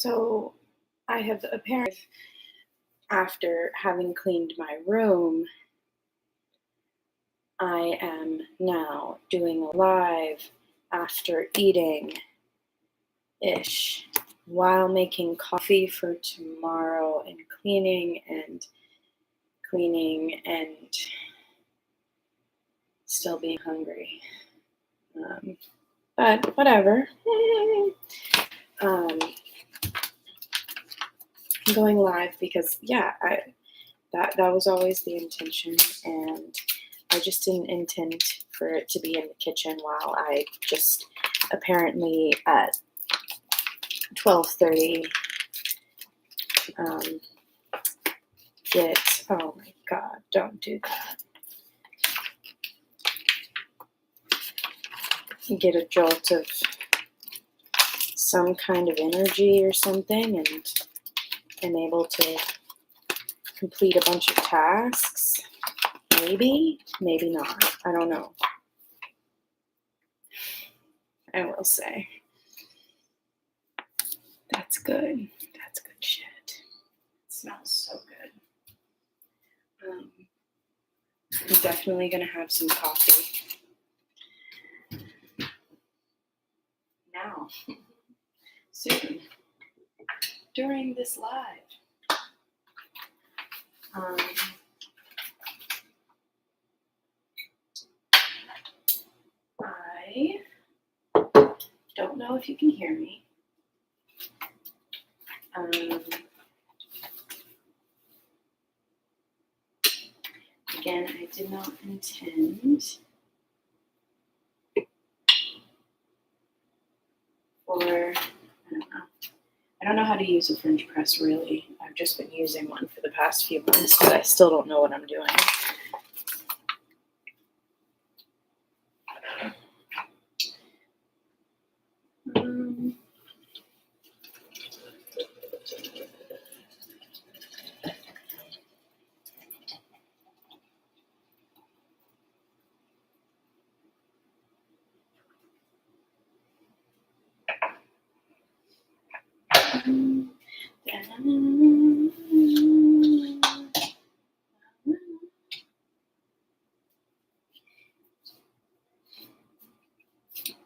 So I have apparently, after having cleaned my room, I am now doing a live after eating ish while making coffee for tomorrow and cleaning and still being hungry. But whatever. I'm going live because that was always the intention, and I just didn't intend for it to be in the kitchen while I just apparently at 12:30 oh my god, don't do that. Get a jolt of some kind of energy or something and am able to complete a bunch of tasks. Maybe not. I don't know. I will say. That's good. That's good shit. It smells so good. I'm definitely going to have some coffee now, soon, during this live. I don't know if you can hear me. Again, I did not intend for, I don't know how to use a French press really. I've just been using one for the past few months, but I still don't know what I'm doing.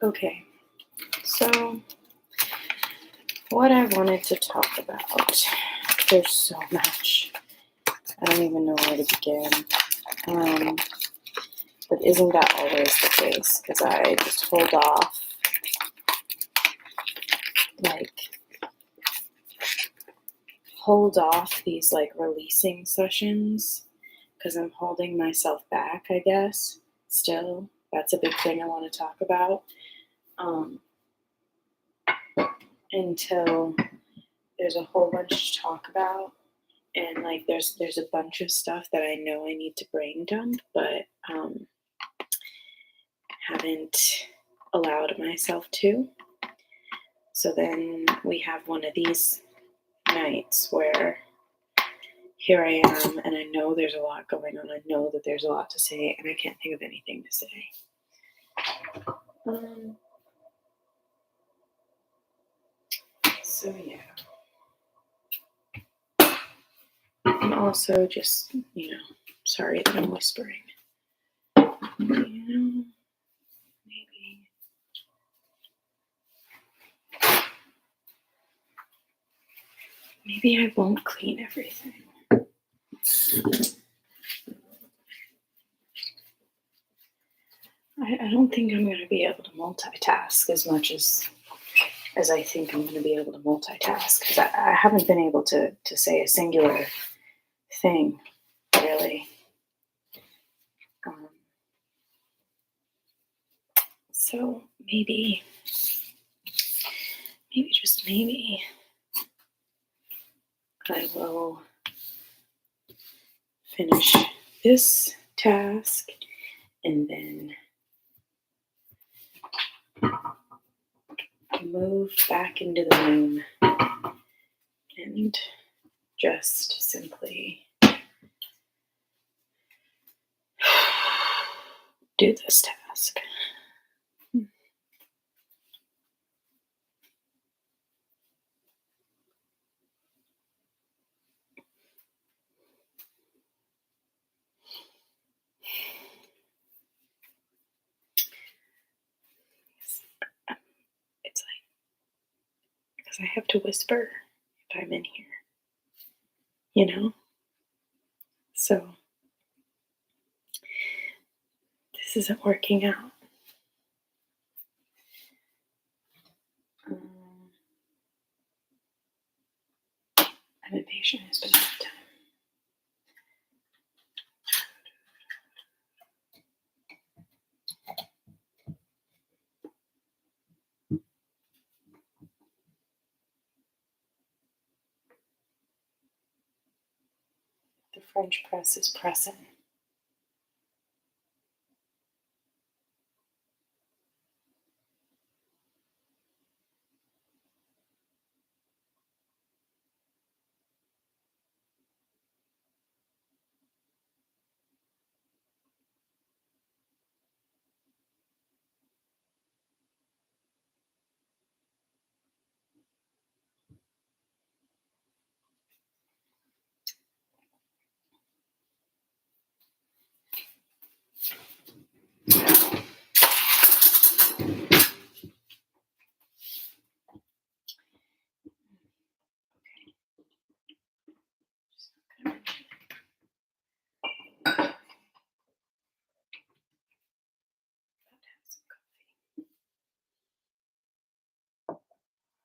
Okay, so what I wanted to talk about, there's so much. I don't even know where to begin. But isn't that always the case? Because I just hold off these releasing sessions because I'm holding myself back, I guess. Still, that's a big thing I want to talk about. Until there's a whole bunch to talk about, and there's a bunch of stuff that I know I need to brain dump, but haven't allowed myself to. So then we have one of these nights where here I am, and I know there's a lot going on. I know that there's a lot to say, and I can't think of anything to say. So yeah. I'm also just, sorry that I'm whispering. Maybe I won't clean everything. I don't think I'm going to be able to multitask as much as I think I'm going to be able to multitask, because I haven't been able to say a singular thing, really. So maybe just maybe, I will finish this task and then move back into the room and just simply do this task. because I have to whisper if I'm in here, you know? So this isn't working out. I've been patient, it's been enough time. The French press is pressing.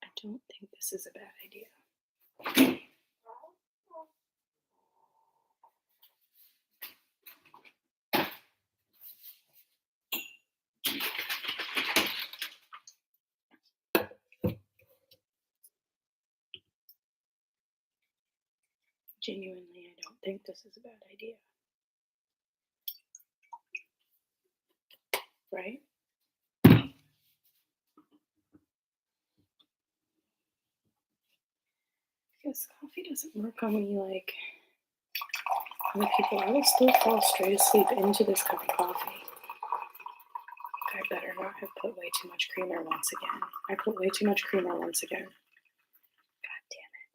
I don't think this is a bad idea. Genuinely, I don't think this is a bad idea. Right? Because coffee doesn't work on me like other people. I will still fall straight asleep into this cup of coffee. I better not have put way too much creamer once again. I put way too much creamer once again. God damn it.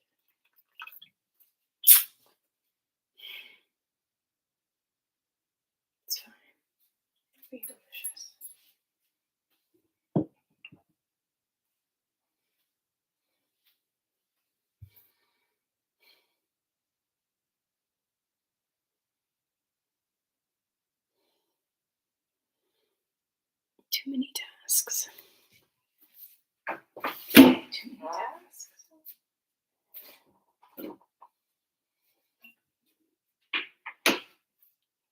It's fine. It'll be delicious. Too many tasks. Too many tasks.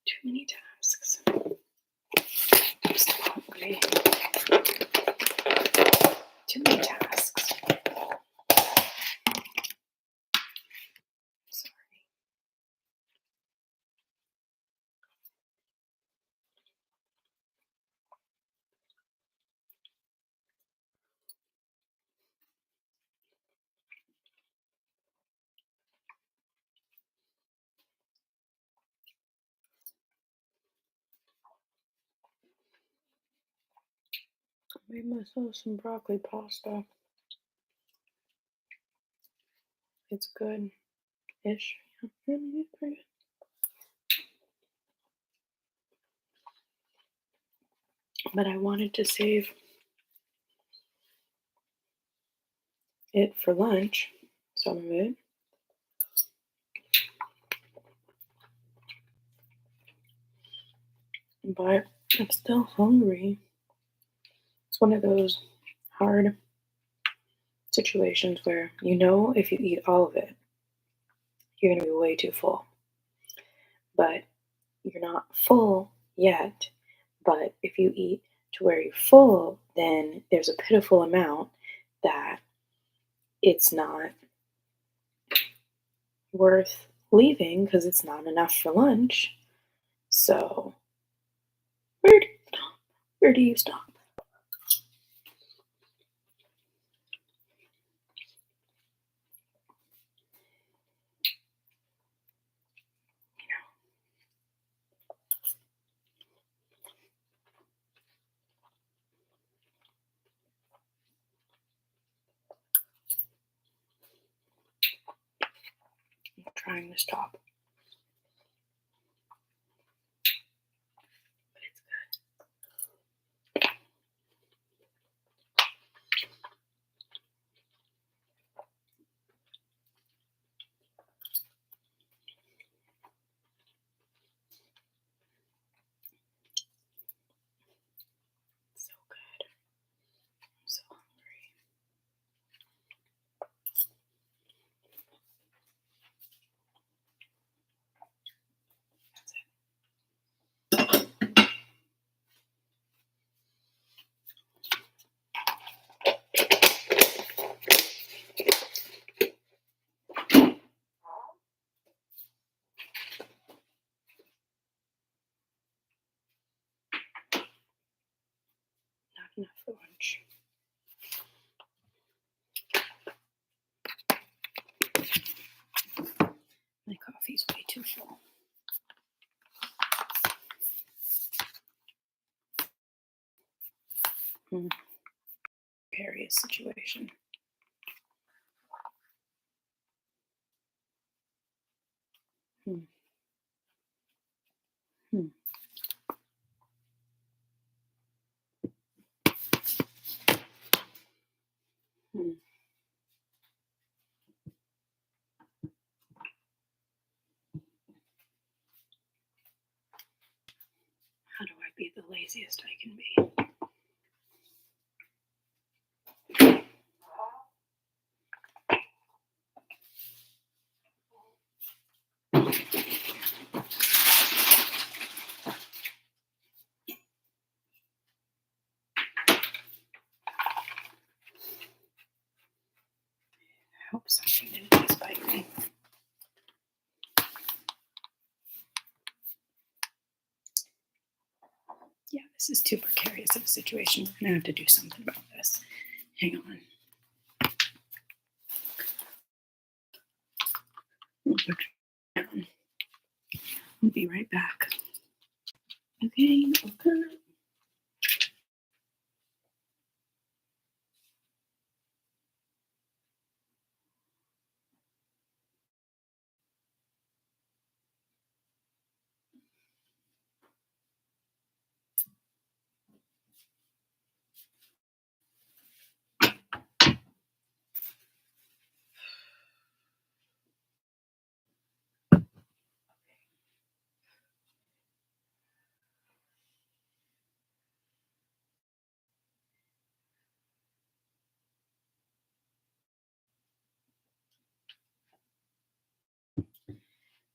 Too many tasks. I'm still hungry. Too many tasks. Sorry. I made myself some broccoli pasta. It's good-ish. Yeah, it's pretty good. But I wanted to save it for lunch, some of it. But I'm still hungry. It's one of those hard situations where you know if you eat all of it, you're going to be way too full. But you're not full yet. But if you eat to where you're full, then there's a pitiful amount that it's not worth leaving because it's not enough for lunch. So, where do you stop? Where do you stop? I'm trying to stop. But it's good. situation. Hmm. Hmm. Hmm. How do I be the laziest I can be? I hope something didn't just bite me. Yeah, this is too precarious of a situation. We're gonna have to do something about this. Hang on. I'll put you down. I'll be right back. Okay.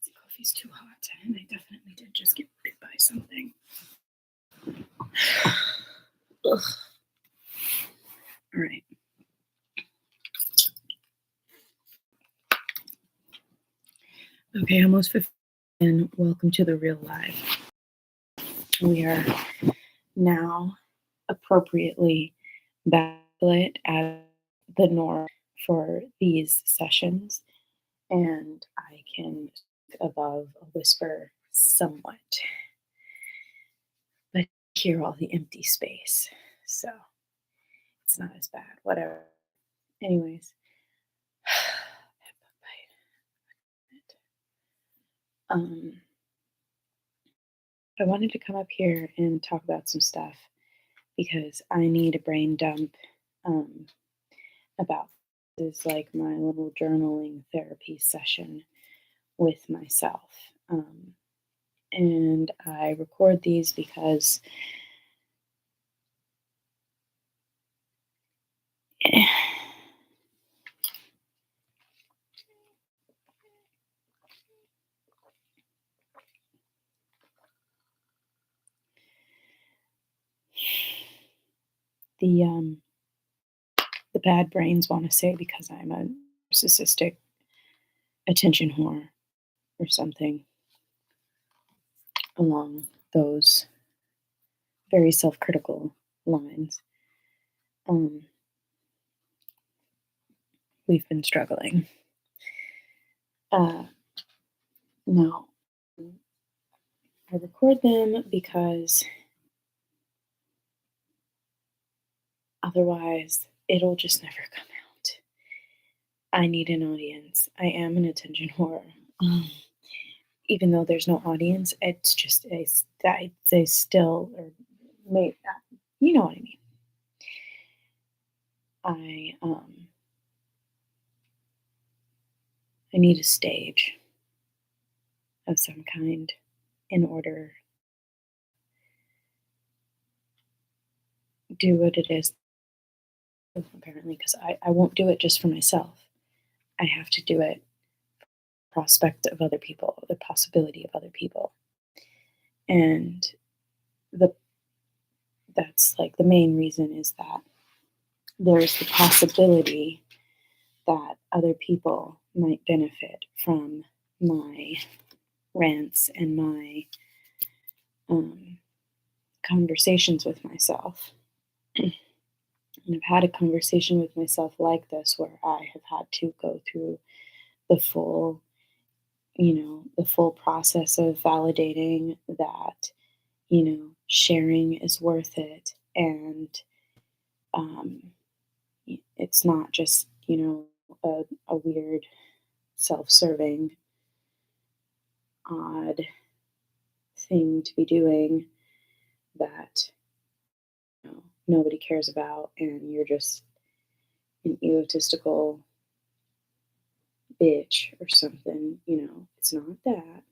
The coffee's too hot, and I definitely did just get bit by something. Ugh. All right. Okay, almost 15. And welcome to the real life. We are now appropriately backlit at the norm for these sessions, and I can speak above a whisper somewhat, but hear all the empty space, so it's not as bad. Whatever. Anyways, um, I wanted to come up here and talk about some stuff because I need a brain dump um, about this is like my little journaling therapy session with myself. And I record these because the the bad brains want to say because I'm a narcissistic attention whore or something along those very self-critical lines. Um, we've been struggling. No, I record them because otherwise it'll just never come out. I need an audience. I am an attention whore. Even though there's no audience, it's just a still or maybe you know what I mean. I I need a stage of some kind in order to do what it is apparently because I won't do it just for myself. I have to do it prospect of other people, the possibility of other people. And the that's like the main reason is that there's the possibility that other people might benefit from my rants and my um, conversations with myself. And I've had a conversation with myself like this where I have had to go through the full, the full process of validating that, sharing is worth it. And, um, it's not just, a weird, self-serving, odd thing to be doing that nobody cares about, and you're just an egotistical bitch or something. It's not that.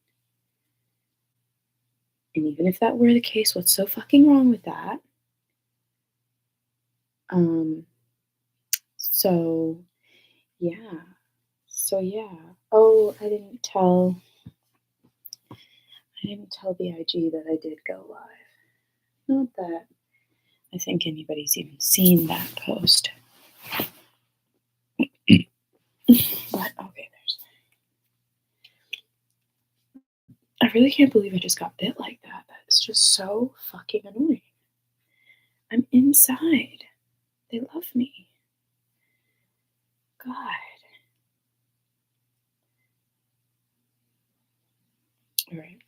And even if that were the case, what's so fucking wrong with that? Um, so yeah. So yeah. Oh, I didn't tell the IG that I did go live. Not that I think anybody's even seen that post. But okay, I really can't believe I just got bit like that. That's just so fucking annoying. I'm inside. They love me. God. All right.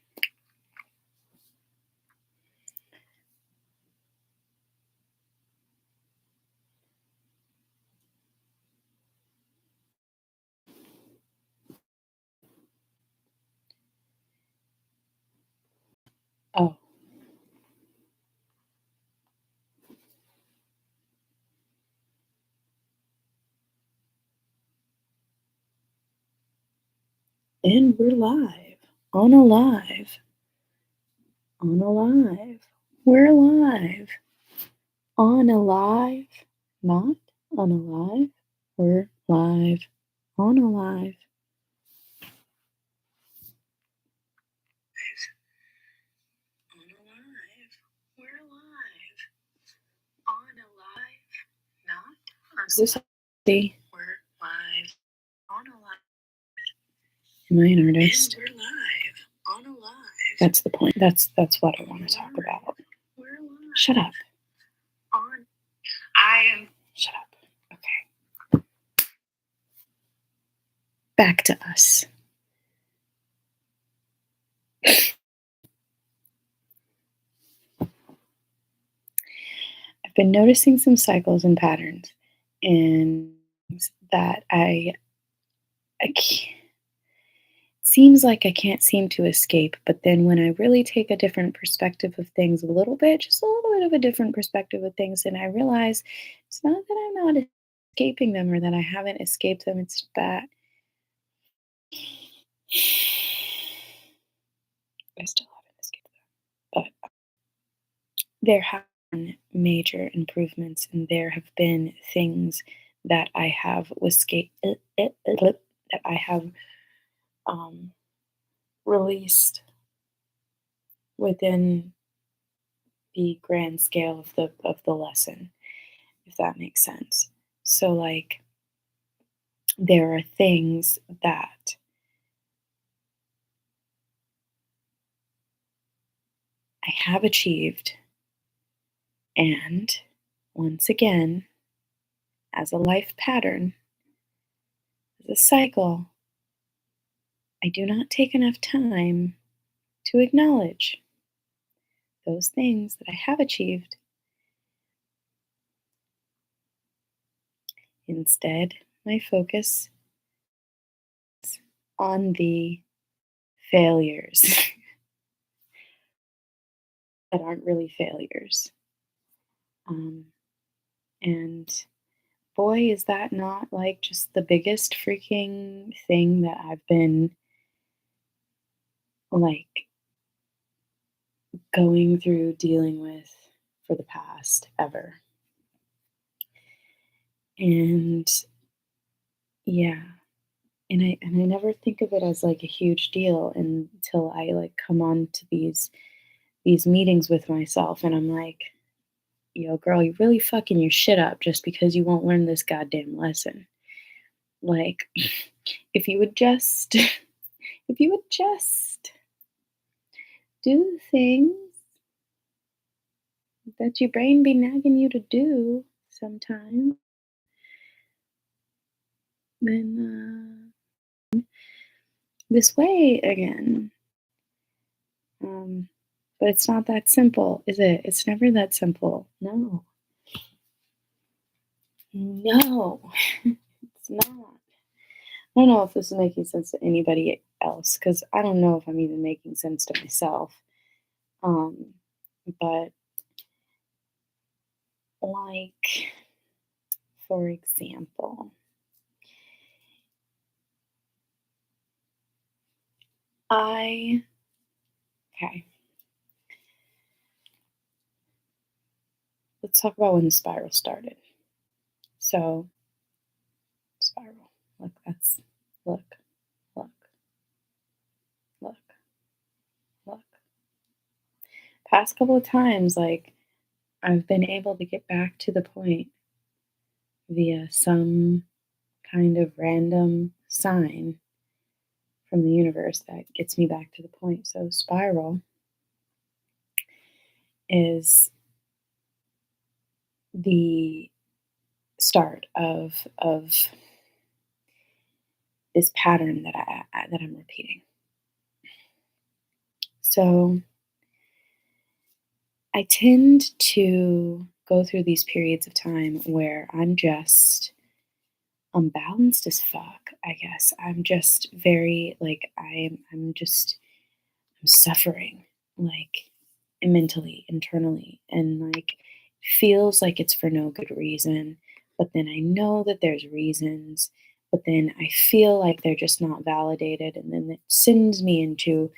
Oh. And we're live. On a live. On a live. We're live. On a live. Not on a live. We're live. On a live. On a live. We're live. On a live. Not on. Is this the? We're live. On a live. Am I an artist? And we're live. On a live. That's the point. That's what I want to talk about. We're live. Shut up. On. I am. Shut up. Okay. Back to us. I've been noticing some cycles and patterns, and that I can't, seems like I can't seem to escape. But then when I really take a different perspective of things, a little bit, just a little bit of a different perspective of things, and I realize it's not that I'm not escaping them or that I haven't escaped them. It's that I still haven't escaped them. But there have been major improvements, and there have been things that I have escaped, that I have um, released within the grand scale of the lesson, if that makes sense. So, like, there are things that I have achieved, and once again, as a life pattern, as a cycle, I do not take enough time to acknowledge those things that I have achieved. Instead, my focus is on the failures that aren't really failures. Um, and boy, is that not like just the biggest freaking thing that I've been like going through dealing with for the past ever. And yeah, and I never think of it as like a huge deal until I like come on to these meetings with myself, and I'm like, yo, girl, you really fucking your shit up just because you won't learn this goddamn lesson. Like, if you would just, if you would just do the things that your brain be nagging you to do sometimes, then this way again. Um, but it's not that simple, is it? It's never that simple. No. No, it's not. I don't know if this is making sense to anybody else because I don't know if I'm even making sense to myself. Um, but like, for example, I okay, let's talk about when the spiral started. So, spiral. Look, look, look, look, look. Past couple of times, like I've been able to get back to the point via some kind of random sign from the universe that gets me back to the point. So, spiral is the start of this pattern that that I'm repeating. So, I tend to go through these periods of time where I'm just unbalanced as fuck, I guess. I'm just very like I'm suffering like mentally, internally, and like feels like it's for no good reason. But then I know that there's reasons, but then I feel like they're just not validated. And then it sends me into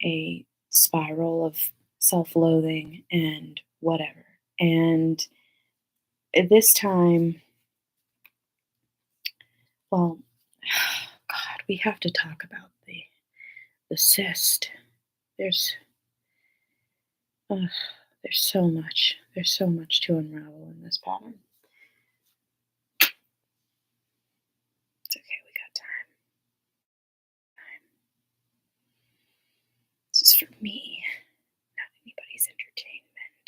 a spiral of self loathing and whatever. And at this time, well, God, we have to talk about the cyst. There's ugh, there's so much. There's so much to unravel in this pattern. It's okay, we got time. This is for me, not anybody's entertainment.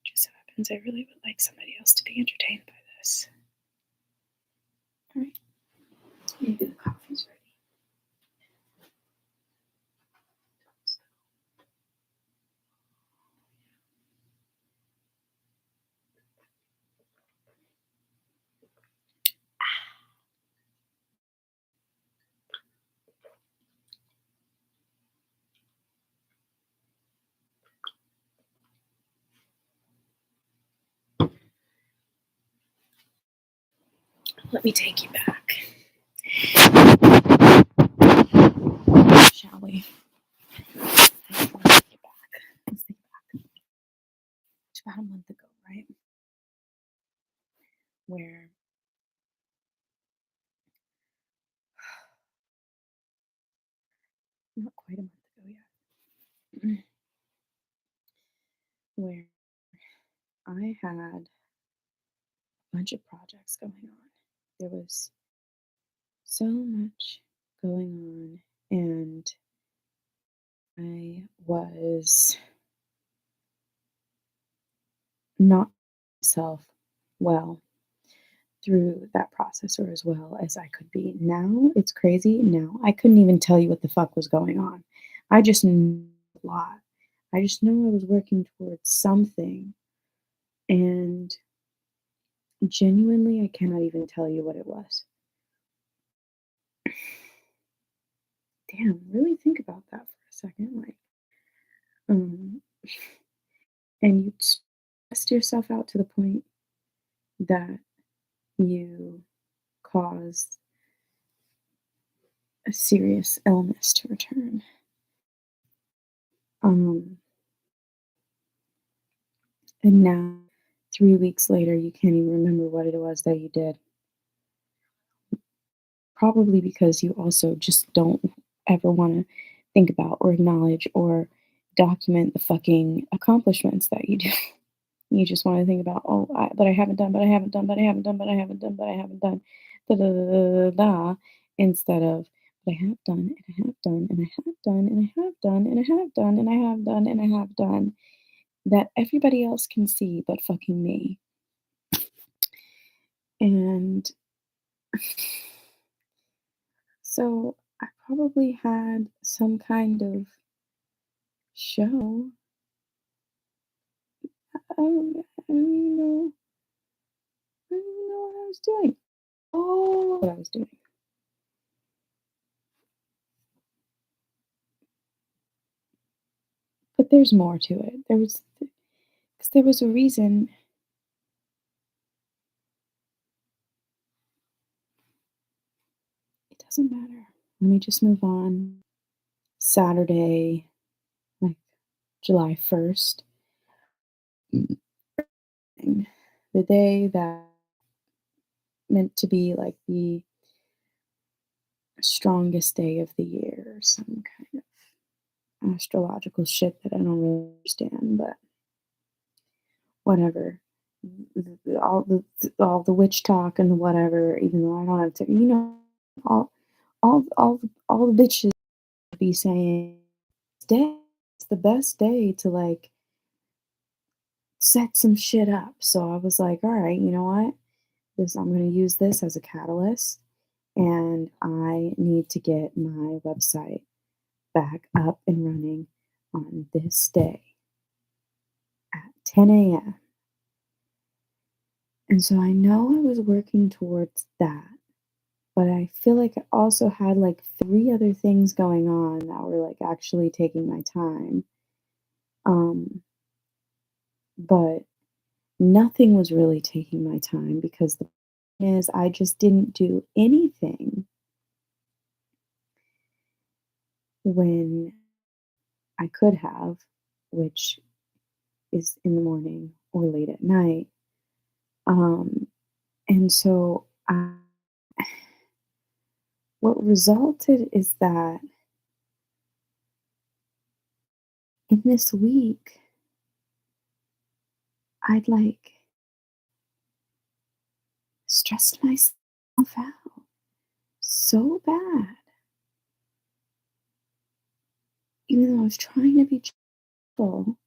Just so happens I really would like somebody else to be entertained by this. All right, maybe the coffee's ready. Let me take you back, shall we? Let me take you back. Let's think back. It's about a month ago, right? Where not quite a month ago yet. Where I had a bunch of projects going on. There was so much going on, and I was not myself well through that process or as well as I could be. Now it's crazy. Now I couldn't even tell you what the fuck was going on. I just knew a lot. I just know I was working towards something, and genuinely, I cannot even tell you what it was. Damn, really think about that for a second. Like, um, and you stressed yourself out to the point that you caused a serious illness to return. Um, and now, 3 weeks later, you can't even remember what it was that you did. Probably because you also just don't ever want to think about or acknowledge or document the fucking accomplishments that you do. You just want to think about, oh, but I haven't done, but I haven't done, but I haven't done, but I haven't done, but I haven't done, da da da da da, instead of, but I have done, and I have done, and I have done, and I have done, and I have done, and I have done, and I have done, that everybody else can see but fucking me. And so I probably had some kind of show. I don't know. I don't even know what I was doing. Oh, what I was doing. But there's more to it. Because there was a reason. It doesn't matter. Let me just move on. Saturday, like July 1st, the day that meant to be like the strongest day of the year, or some kind of astrological shit that I don't really understand, but whatever. All the witch talk and the whatever, even though I don't have to, all all the bitches be saying day it's the best day to like set some shit up. So I was like, all right, you know what? This I'm gonna use this as a catalyst, and I need to get my website back up and running on this day at 10 a.m. And so I know I was working towards that, but I feel like I also had like three other things going on that were like actually taking my time. Um, but nothing was really taking my time because the thing is I just didn't do anything when I could have, which is in the morning or late at night. Um, and so what resulted is that in this week, I'd like stressed myself out so bad, even though I was trying to be gentle.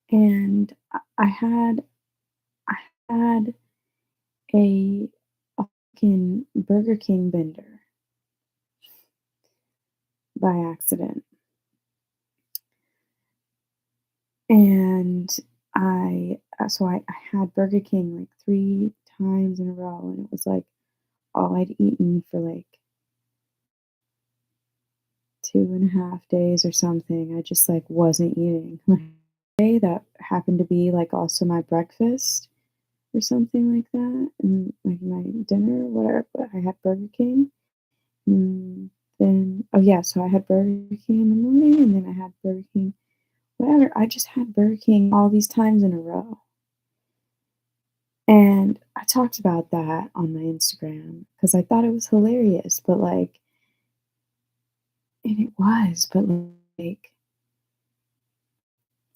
And I had a fucking Burger King bender by accident. And I had Burger King like 3 times in a row, and it was like all I'd eaten for like 2.5 days or something. I just like wasn't eating. Like day that happened to be like also my breakfast or something like that, and like my dinner, whatever. But I had Burger King. And then oh yeah, so I had Burger King in the morning, and then I had Burger King. Whatever. I just had Burger King all these times in a row. And I talked about that on my Instagram because I thought it was hilarious, but like, and it was, but like,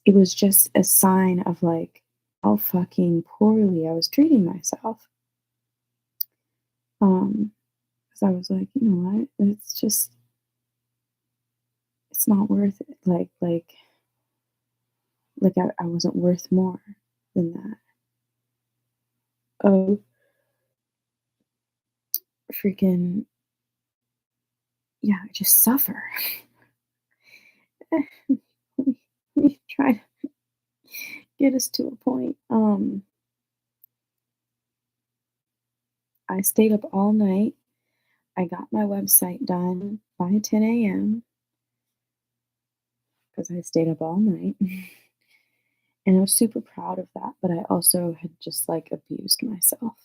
it was just a sign of like how fucking poorly I was treating myself. Because I was like, you know what? It's not worth it. I wasn't worth more than that. Oh, freaking, yeah, I just suffer. let me try to get us to a point. I stayed up all night. I got my website done by 10 a.m. because I stayed up all night. And I was super proud of that, but I also had just like abused myself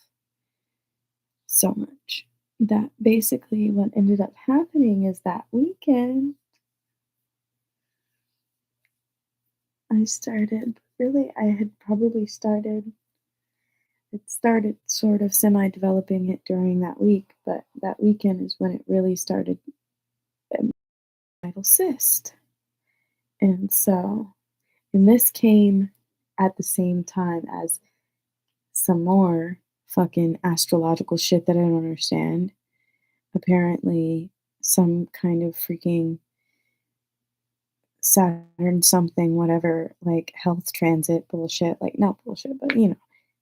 so much that basically what ended up happening is that weekend I had probably started sort of semi developing it during that week, but that weekend is when it really started vital cyst. And so, and this came at the same time as some more fucking astrological shit that I don't understand. Apparently, some kind of freaking Saturn something, whatever, like health transit bullshit, like not bullshit, but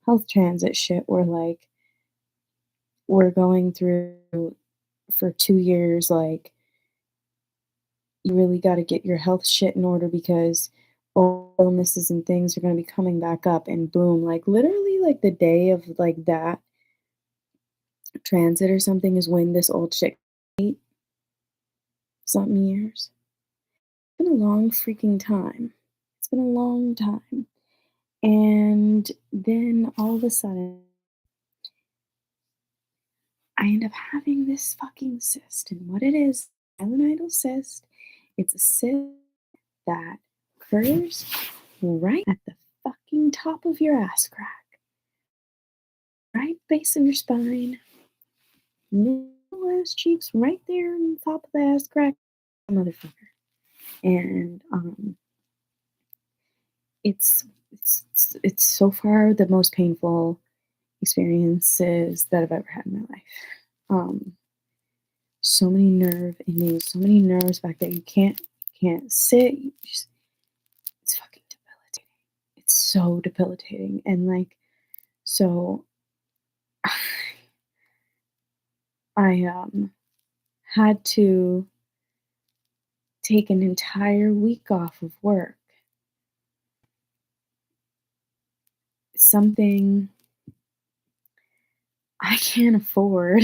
health transit shit where like we're going through for 2 years, like you really got to get your health shit in order because all illnesses and things are going to be coming back up, and boom, like literally like the day of like that transit or something is when this old chick 8 something years. It's been a long freaking time. It's been a long time. And then all of a sudden, I end up having this fucking cyst. And what it is, pilonidal cyst, it's a cyst that occurs right at the fucking top of your ass crack, right base of your spine, middle ass cheeks, right there on the top of the ass crack, motherfucker. And it's so far the most painful experiences that I've ever had in my life. Um, so many nerve endings, so many nerves back there. You can't sit. It's fucking debilitating. It's so debilitating. And like, so I had to take an entire week off of work. Something I can't afford,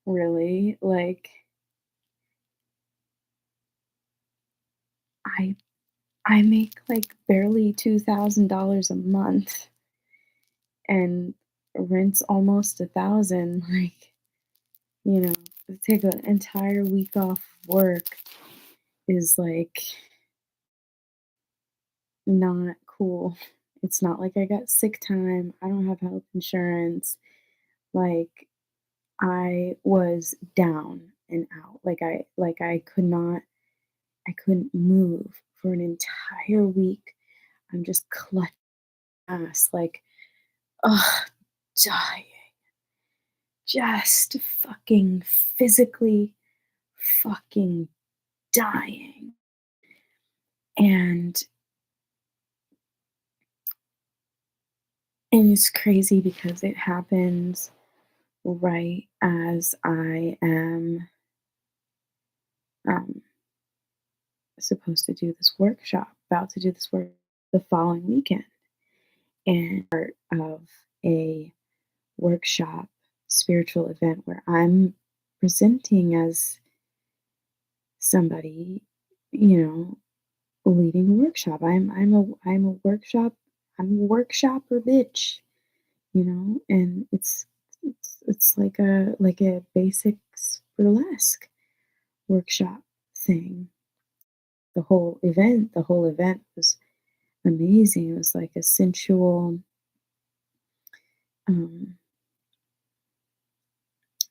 really. Like, I I make like barely $2,000 a month and rent's almost 1,000. Like, you know, to take an entire week off work is like not cool. It's not like I got sick time. I don't have health insurance. Like, I was down and out. Like I couldn't move for an entire week. I'm just clutching ass like, ugh, dying. Just fucking physically fucking dying. And it's crazy because it happens right as I am um, supposed to do this workshop, about to do this work the following weekend, and part of a workshop spiritual event where I'm presenting as somebody, you know, leading a workshop. I'm a workshopper bitch, you know, and it's like a basics burlesque workshop thing. The whole event was amazing. It was like a sensual, um,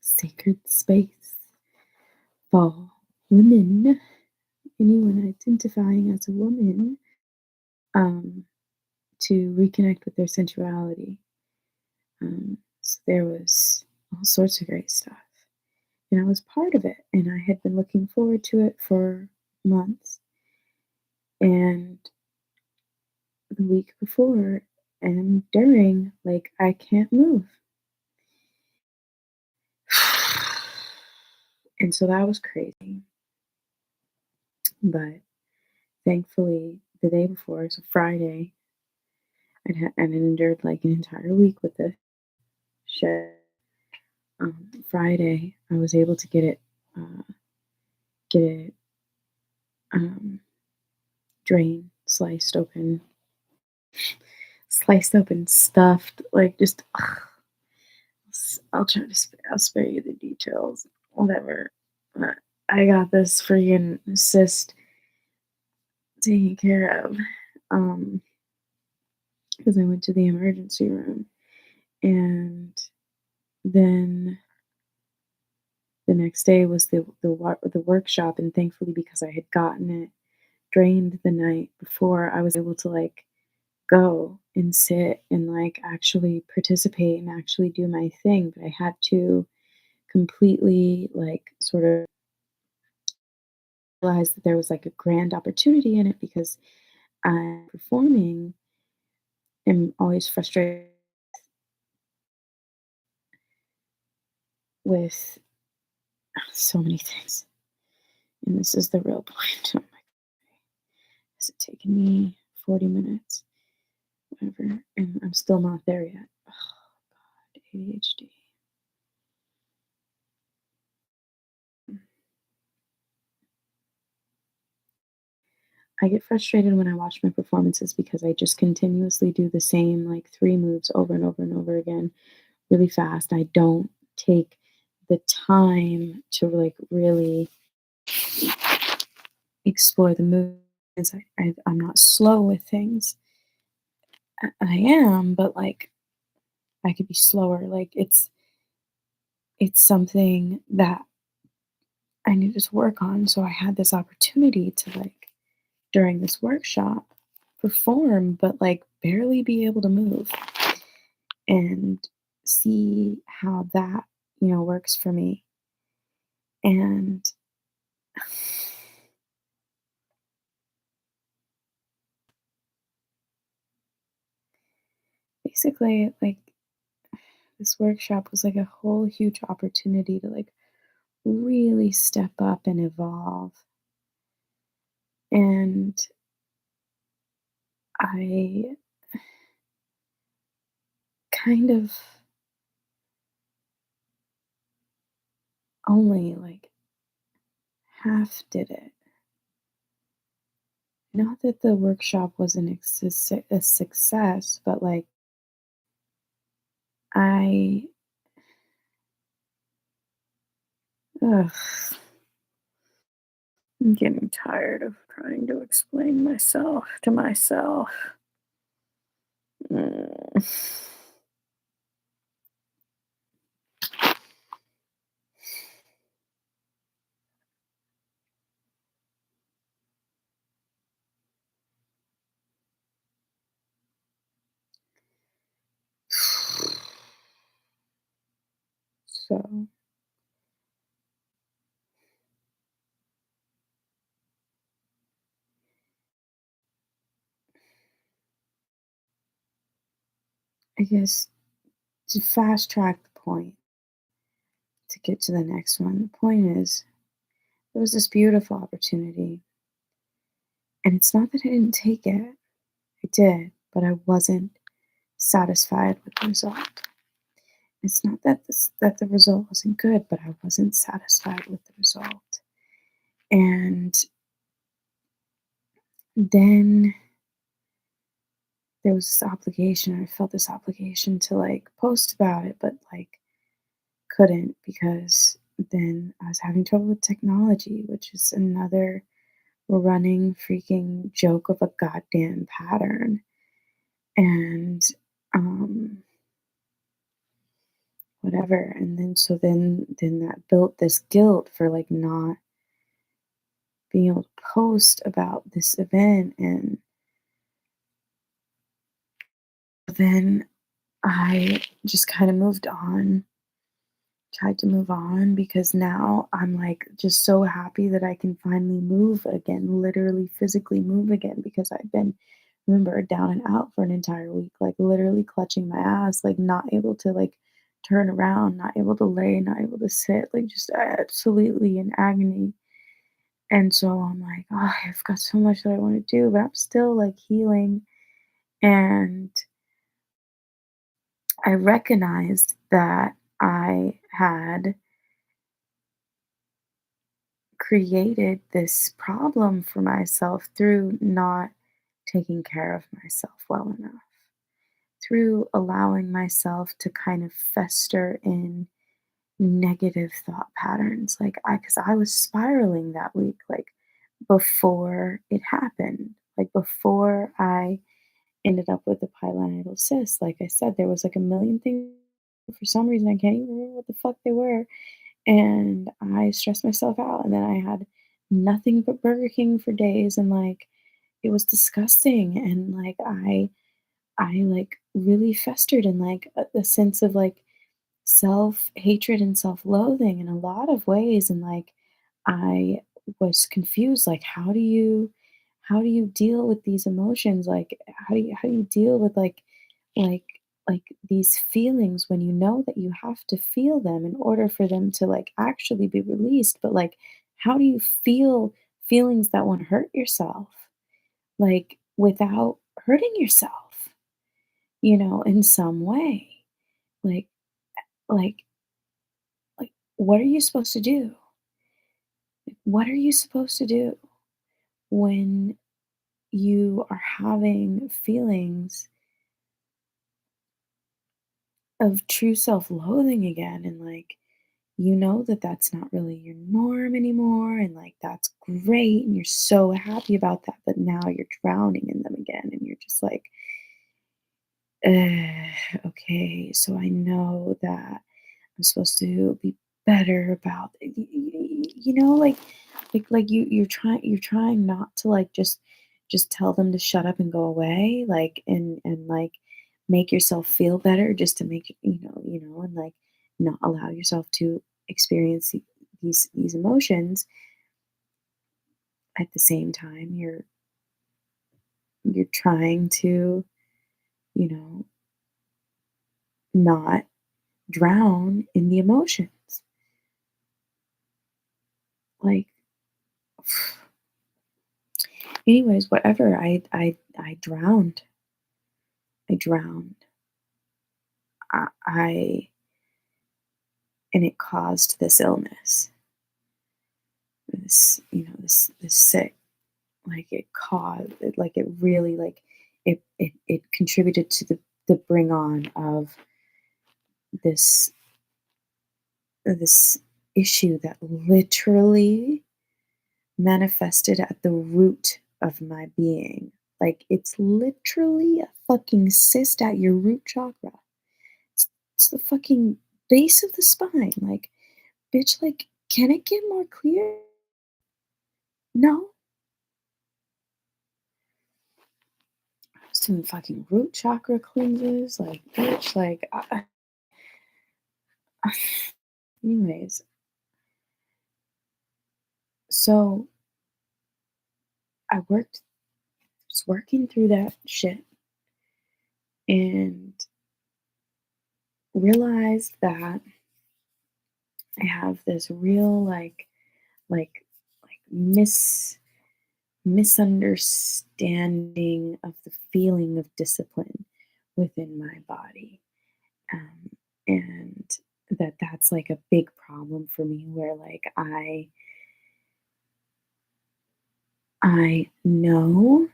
sacred space for women, anyone identifying as a woman, um, to reconnect with their sensuality. So there was all sorts of great stuff. And I was part of it, and I had been looking forward to it for months. And the week before and during, like, I can't move. And so that was crazy. But thankfully, the day before, so Friday, and it endured like an entire week with this shit. Friday, I was able to get it um, drained, sliced open, stuffed, like just. Ugh. I'll try to. I'll spare you the details. Whatever. But I got this freaking cyst taken care of. Um, because I went to the emergency room, and then the next day was the workshop, and thankfully, because I had gotten it drained the night before, I was able to like go and sit and like actually participate and actually do my thing. But I had to completely like sort of realize that there was like a grand opportunity in it because I'm performing and always frustrated with so many things. And this is the real point. Has it taken me 40 minutes? Whatever. And I'm still not there yet. ADHD. I get frustrated when I watch my performances because I just continuously do the same like three moves over and over and over again really fast. I don't take the time to like really explore the movements. I'm not slow with things. I am, but like I could be slower. Like it's something that I needed to work on. So I had this opportunity to like during this workshop perform, but like barely be able to move and see how that, works for me. And basically, like this workshop was like a whole huge opportunity to like really step up and evolve. And I kind of only like half did it. Not that the workshop wasn't a success, but like I, ugh, I'm getting tired of trying to explain myself to myself. Mm. So I guess to fast track the point, to get to the next one, the point is there was this beautiful opportunity. And it's not that I didn't take it, I did, but I wasn't satisfied with the result. It's not that that the result wasn't good, but I wasn't satisfied with the result. And then there was this obligation. I felt this obligation to like post about it, but like couldn't because then I was having trouble with technology, which is another running freaking joke of a goddamn pattern. And whatever. And then so then that built this guilt for like not being able to post about this event. And then I just kind of moved on, tried to move on because now I'm like just so happy that I can finally move again, literally physically move again because I've been, remember, down and out for an entire week, like literally clutching my ass, like not able to like turn around, not able to lay, not able to sit, like just absolutely in agony. And so I'm like, oh, I've got so much that I want to do, but I'm still like healing. And I recognized that I had created this problem for myself through not taking care of myself well enough, through allowing myself to kind of fester in negative thought patterns. Like, because I was spiraling that week, like before it happened, like before I ended up with a pilonidal cyst. Like I said, there was like a million things. For some reason, I can't even remember what the fuck they were. And I stressed myself out. And then I had nothing but Burger King for days. And like, it was disgusting. And like, I like really festered in like a sense of like self hatred and self loathing in a lot of ways. And like, I was confused. Like, how do you deal with these emotions? Like, how do you deal with like like these feelings when you know that you have to feel them in order for them to like actually be released? But like, how do you feel feelings that won't hurt yourself? like without hurting yourself, in some way. Like like what are you supposed to do? What are you supposed to do when you are having feelings of true self-loathing again, and you know that that's not really your norm anymore, and that's great, and you're so happy about that, but now you're drowning in them again, and you're just like, okay, so I know that I'm supposed to be better about you're trying not to just tell them to shut up and go away, and make yourself feel better just to make and not allow yourself to experience these emotions. At the same time, you're trying to, you know not drown in the emotions. Like, anyways, whatever. I drowned. I drowned. I and it caused this illness. This sick. It really, it contributed to the bring on of this this issue that literally manifested at the root of my being. Like, it's literally a fucking cyst at your root chakra. It's the fucking base of the spine. Like, bitch, can it get more clear? No. I was doing fucking root chakra cleanses. Like, bitch, anyways. So I was working through that shit and realized that I have this real, like, misunderstanding of the feeling of discipline within my body. Um, and that's like a big problem for me, where I know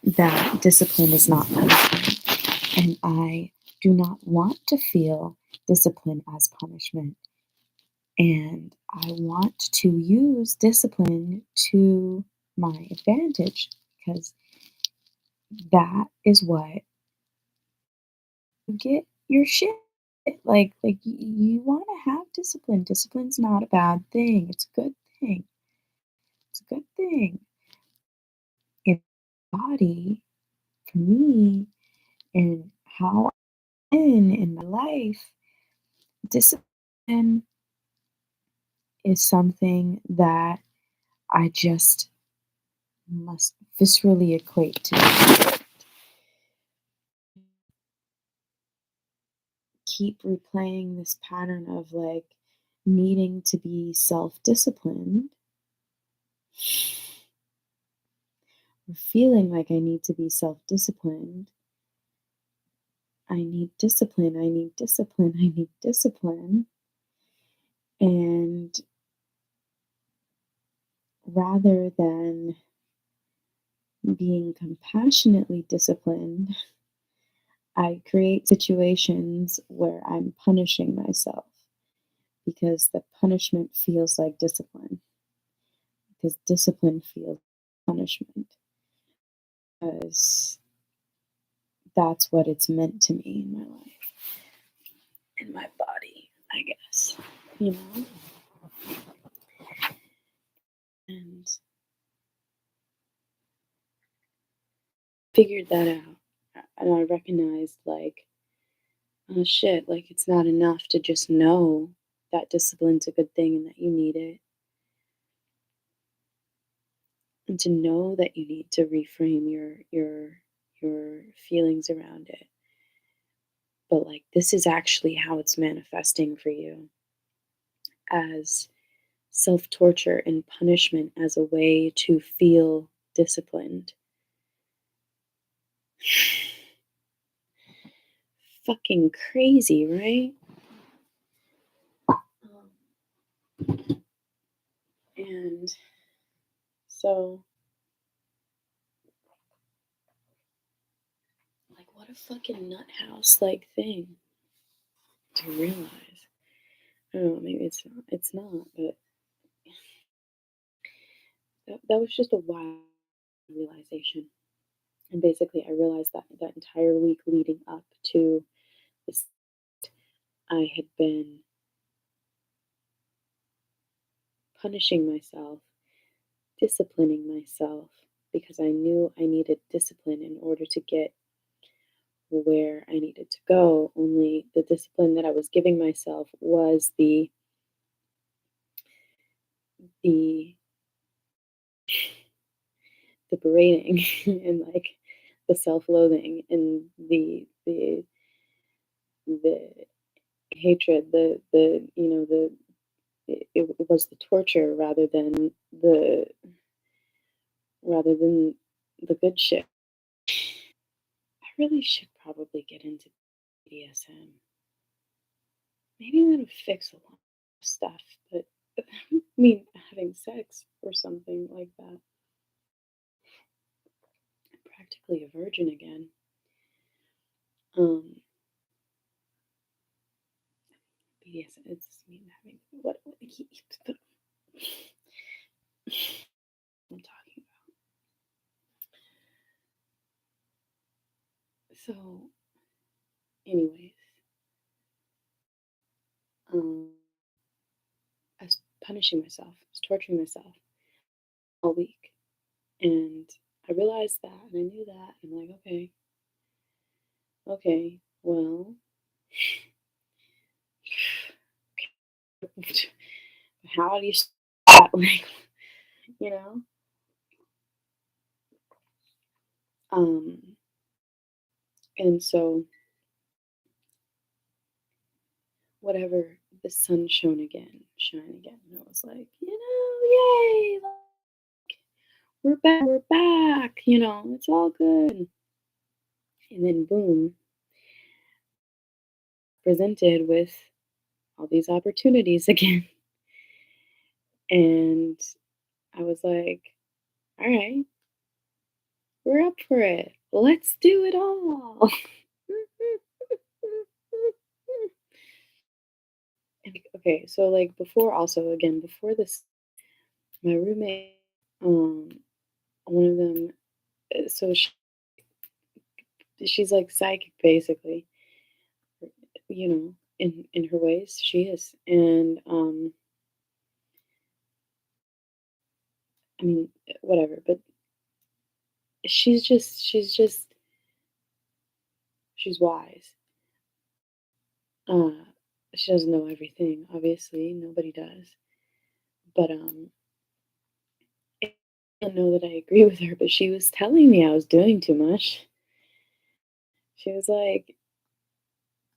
that discipline is not punishment, and I do not want to feel discipline as punishment. And I want to use discipline to my advantage, because that is what you get your shit. You want to have discipline. Discipline's not a bad thing. It's a good thing. It's a good thing. In body, for me, and how in my life, discipline is something that I just must viscerally equate to. Keep replaying this pattern of needing to be self-disciplined, or feeling like I need to be self-disciplined. I need discipline, I need discipline, I need discipline. And rather than being compassionately disciplined, I create situations where I'm punishing myself, because the punishment feels like discipline, because discipline feels like punishment, because that's what it's meant to me in my life, in my body, I guess, you know? And figured that out. And I recognized, oh shit, it's not enough to just know that discipline's a good thing and that you need it. And to know that you need to reframe your feelings around it. But this is actually how it's manifesting for you, as self torture and punishment, as a way to feel disciplined. Fucking crazy, right? And so, like, what a fucking nut house like thing to realize. I don't know, maybe it's not, but that was just a wild realization. And basically, I realized that that entire week leading up to this, I had been punishing myself, disciplining myself, because I knew I needed discipline in order to get where I needed to go. Only the discipline that I was giving myself was the the berating and like the self-loathing and the hatred, the it was the torture the rather than the good shit. I really should probably get into BDSM. Maybe that'll fix a lot of stuff, but I mean, having sex or something like that. I'm practically a virgin again. Um, BDSM, it's me having what I'm talking about. So, anyways, um, I was punishing myself, I was torturing myself all week, and I realized that, and I knew that, and I'm like, okay, well, how do you start? Like, you know? Um, and so, whatever, the sun shine again. And I was like, yay, like, we're back, it's all good. And then, boom, presented with all these opportunities again. And I was like, all right, we're up for it. Let's do it all. Okay, so like before, also again, before this, my roommate, um, one of them, so she's like psychic basically, in her ways, she is. And I mean, whatever, but she's wise. Uh, she doesn't know everything, obviously, nobody does. But I don't know that I agree with her, but she was telling me I was doing too much. She was like,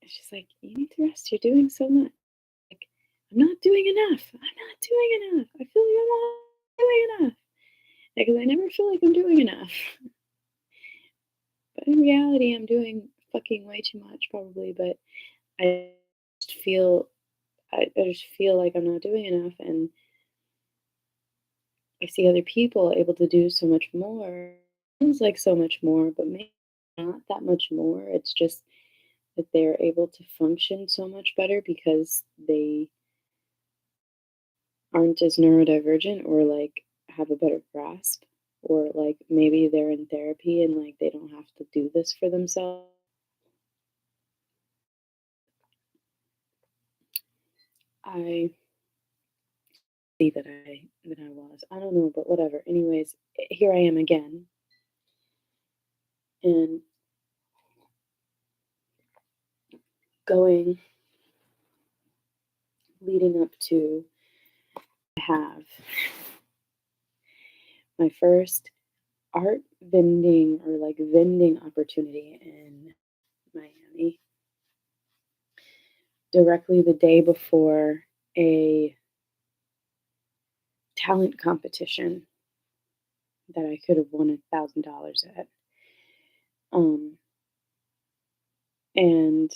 she's like, you need to rest. You're doing so much. Like, I'm not doing enough. I'm not doing enough. I feel like I'm not doing enough. Because I never feel like I'm doing enough. But in reality, I'm doing fucking way too much, probably. But I just feel, I just feel like I'm not doing enough, and I see other people able to do so much more. Seems like so much more, but maybe not that much more. It's just that they're able to function so much better because they aren't as neurodivergent, or like have a better grasp, or like maybe they're in therapy and like they don't have to do this for themselves. I see that I was. I don't know, but whatever. Anyways, here I am again, and going leading up to have my first art vending, or like vending opportunity in Miami, directly the day before a talent competition that I could have won $1,000 at. Um, and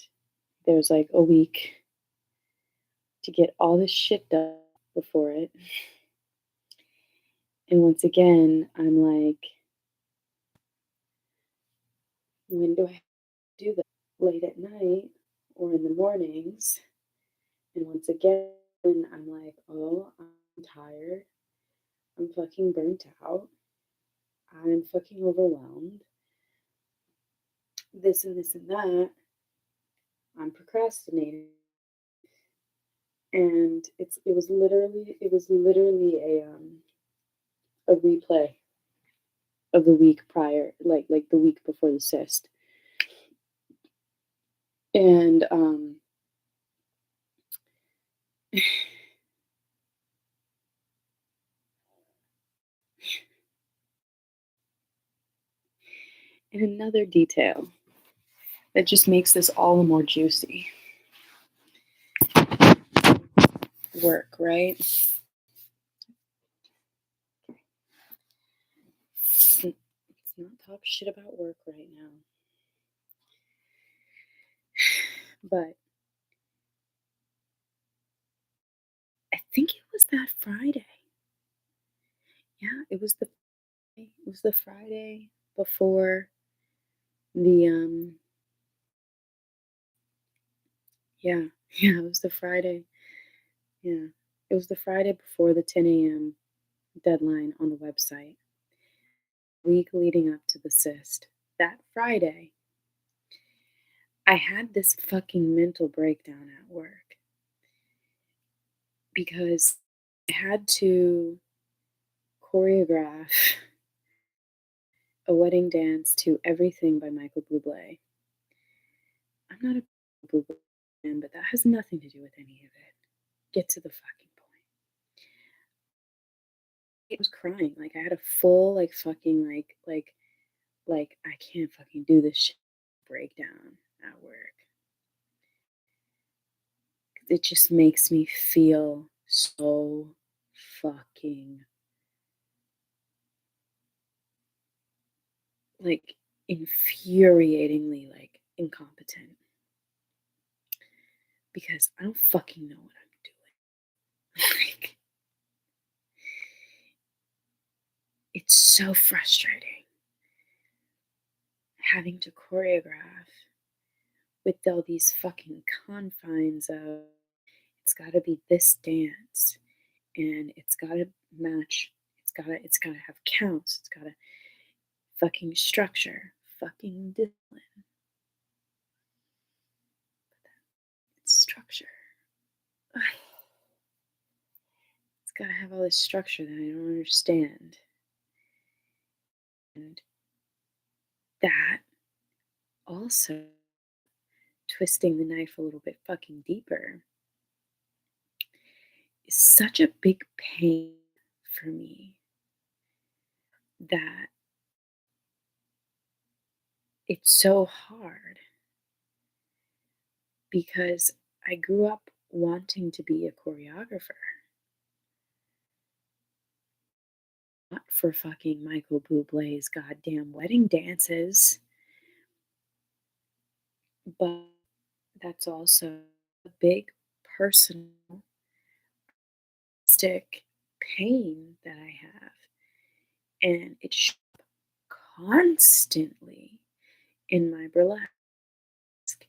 there's like a week to get all this shit done before it. And once again, I'm like, when do I do that? Late at night or in the mornings? And once again, I'm like, oh, I'm tired. I'm fucking burnt out. I'm fucking overwhelmed. This and this and that. I'm procrastinating. And it was literally a replay of the week prior, like the week before the cyst. And and another detail that just makes this all the more juicy. Work, right? Let's not talk shit about work right now. But I think it was that Friday. Yeah, it was the Friday before the yeah, yeah, it was the Friday. Yeah. It was the Friday before the 10 a.m. deadline on the website. Week leading up to the cyst. That Friday, I had this fucking mental breakdown at work because I had to choreograph a wedding dance to Everything by Michael Bublé. I'm not a Bublé fan, but that has nothing to do with any of it. Get to the fucking point. I was crying. Like I had a full fucking like I can't fucking do this shit breakdown at work. It just makes me feel so fucking like infuriatingly incompetent because I don't fucking know what I'm doing. Like it's so frustrating having to choreograph with all these fucking confines of it's got to be this dance and it's got to match, it's got to have counts, it's got to fucking structure, fucking discipline. It's structure. It's got to have all this structure that I don't understand. And that also twisting the knife a little bit fucking deeper is such a big pain for me that it's so hard because I grew up wanting to be a choreographer, not for fucking Michael Bublé's goddamn wedding dances, but that's also a big personal stick pain that I have. And it shows up constantly in my burlesque,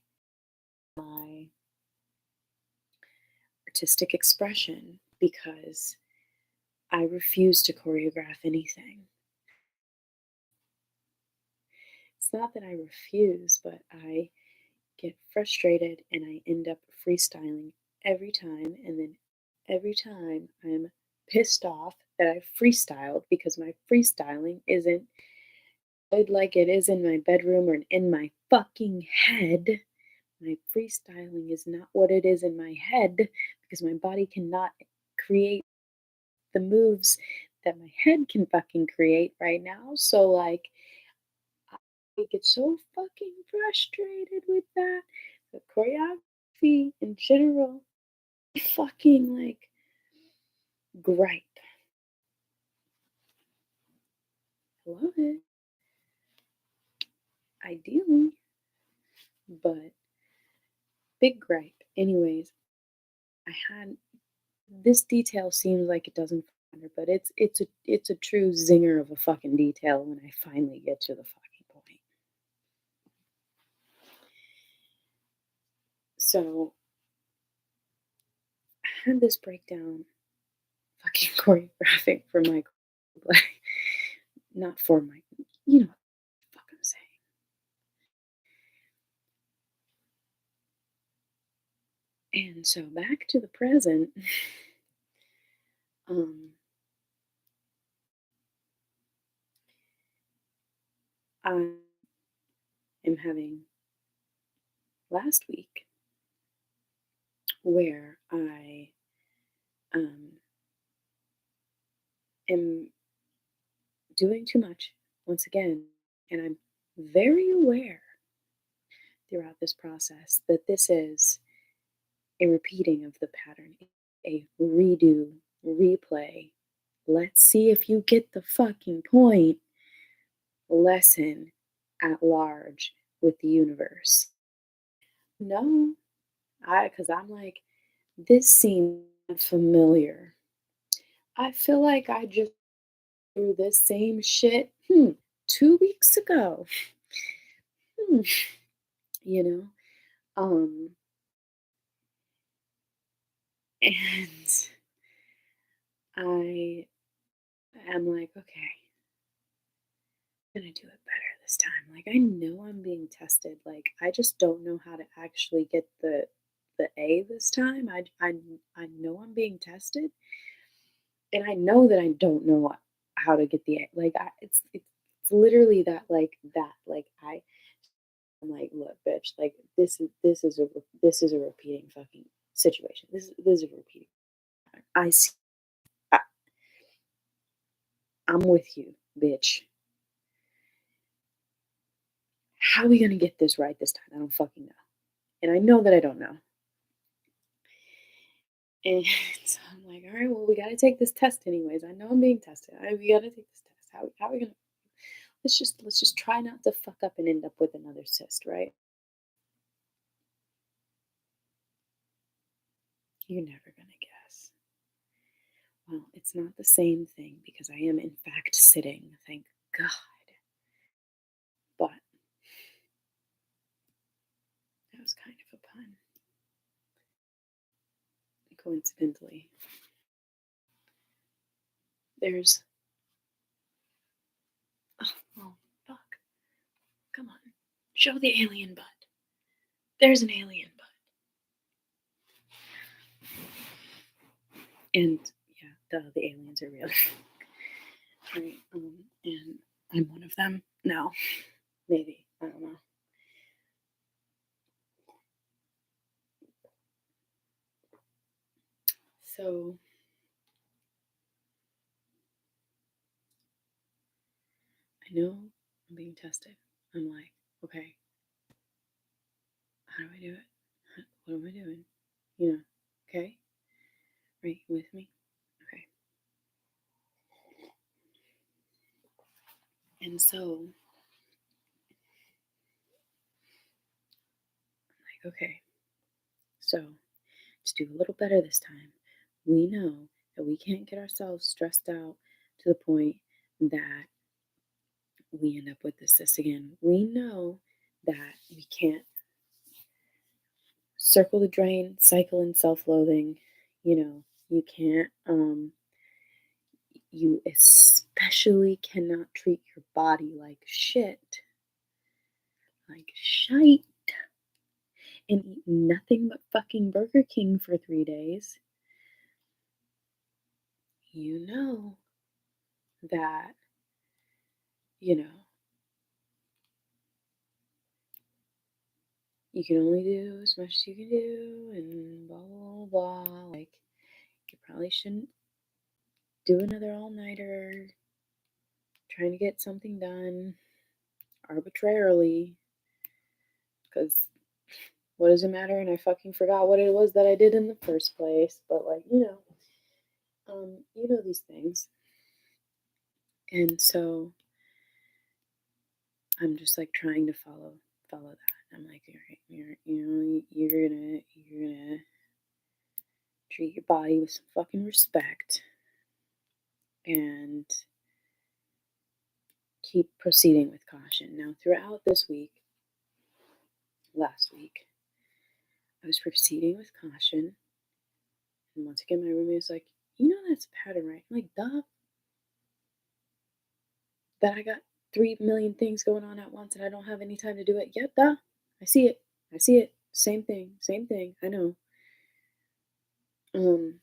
my artistic expression, because I refuse to choreograph anything. It's not that I refuse, but I get frustrated and I end up freestyling every time. And then every time I'm pissed off that I freestyled because my freestyling isn't good like it is in my bedroom or in my fucking head. My freestyling is not what it is in my head because my body cannot create the moves that my head can fucking create right now. So, like, I get so fucking frustrated with that. The choreography in general, I fucking gripe. I love it. ideally, but big gripe. Anyways, I had this detail seems like it doesn't matter, but it's a true zinger of a fucking detail when I finally get to the fucking point. So I had this breakdown, fucking choreographing for my, like, not for my, you know what the fuck I'm saying. And so back to the present, um, I am having last week where I um, am doing too much once again, and I'm very aware throughout this process that this is a repeating of the pattern, a redo, replay. Let's see if you get the fucking point lesson at large with the universe. No, because I'm like, this seems familiar. I feel like I just through this same shit 2 weeks ago. Hmm, you know? And I am like, okay, I'm gonna do it better this time. Like I know I'm being tested. Like I just don't know how to actually get the A this time. I know I'm being tested, and I know that I don't know how to get the A. Like it's literally that. Like I'm like, look, bitch. Like this is a repeating fucking situation. This is a repeating. I see. I, I'm with you, bitch. How are we gonna get this right this time? I don't fucking know. And I know that I don't know. And so I'm like, all right, well, we gotta take this test anyways. I know I'm being tested. We gotta take this test. How are we gonna let's just try not to fuck up and end up with another cyst, right? You're never gonna guess. Well, it's not the same thing because I am in fact sitting, thank God. But that was kind of a pun. Coincidentally. There's oh fuck. Come on. Show the alien butt. There's an alien butt. And yeah, the aliens are real. Right? And I'm one of them. No, maybe. I don't know. So I know I'm being tested. I'm like, okay, how do I do it? What am I doing? You know, okay? Right, you with me? Okay. And so I'm like, okay, so to do a little better this time, we know that we can't get ourselves stressed out to the point that we end up with this again. We know that we can't circle the drain, cycle in self-loathing. You can't. You especially cannot treat your body like shit, like shite, and eat nothing but fucking Burger King for 3 days. You know that. You know you can only do as much as you can do, and blah blah blah. Like you probably shouldn't do another all-nighter trying to get something done arbitrarily because what does it matter? And I fucking forgot what it was that I did in the first place. But like, you know these things. And so I'm just like trying to follow that. I'm like, all right, you're gonna treat your body with some fucking respect and keep proceeding with caution. Now, throughout this week, last week, I was proceeding with caution, and once again, my roommate was like, that's a pattern, right? I'm like, duh. That I got 3 million things going on at once and I don't have any time to do it. Yeah, duh. I see it. I see it. Same thing. Same thing. I know. Um,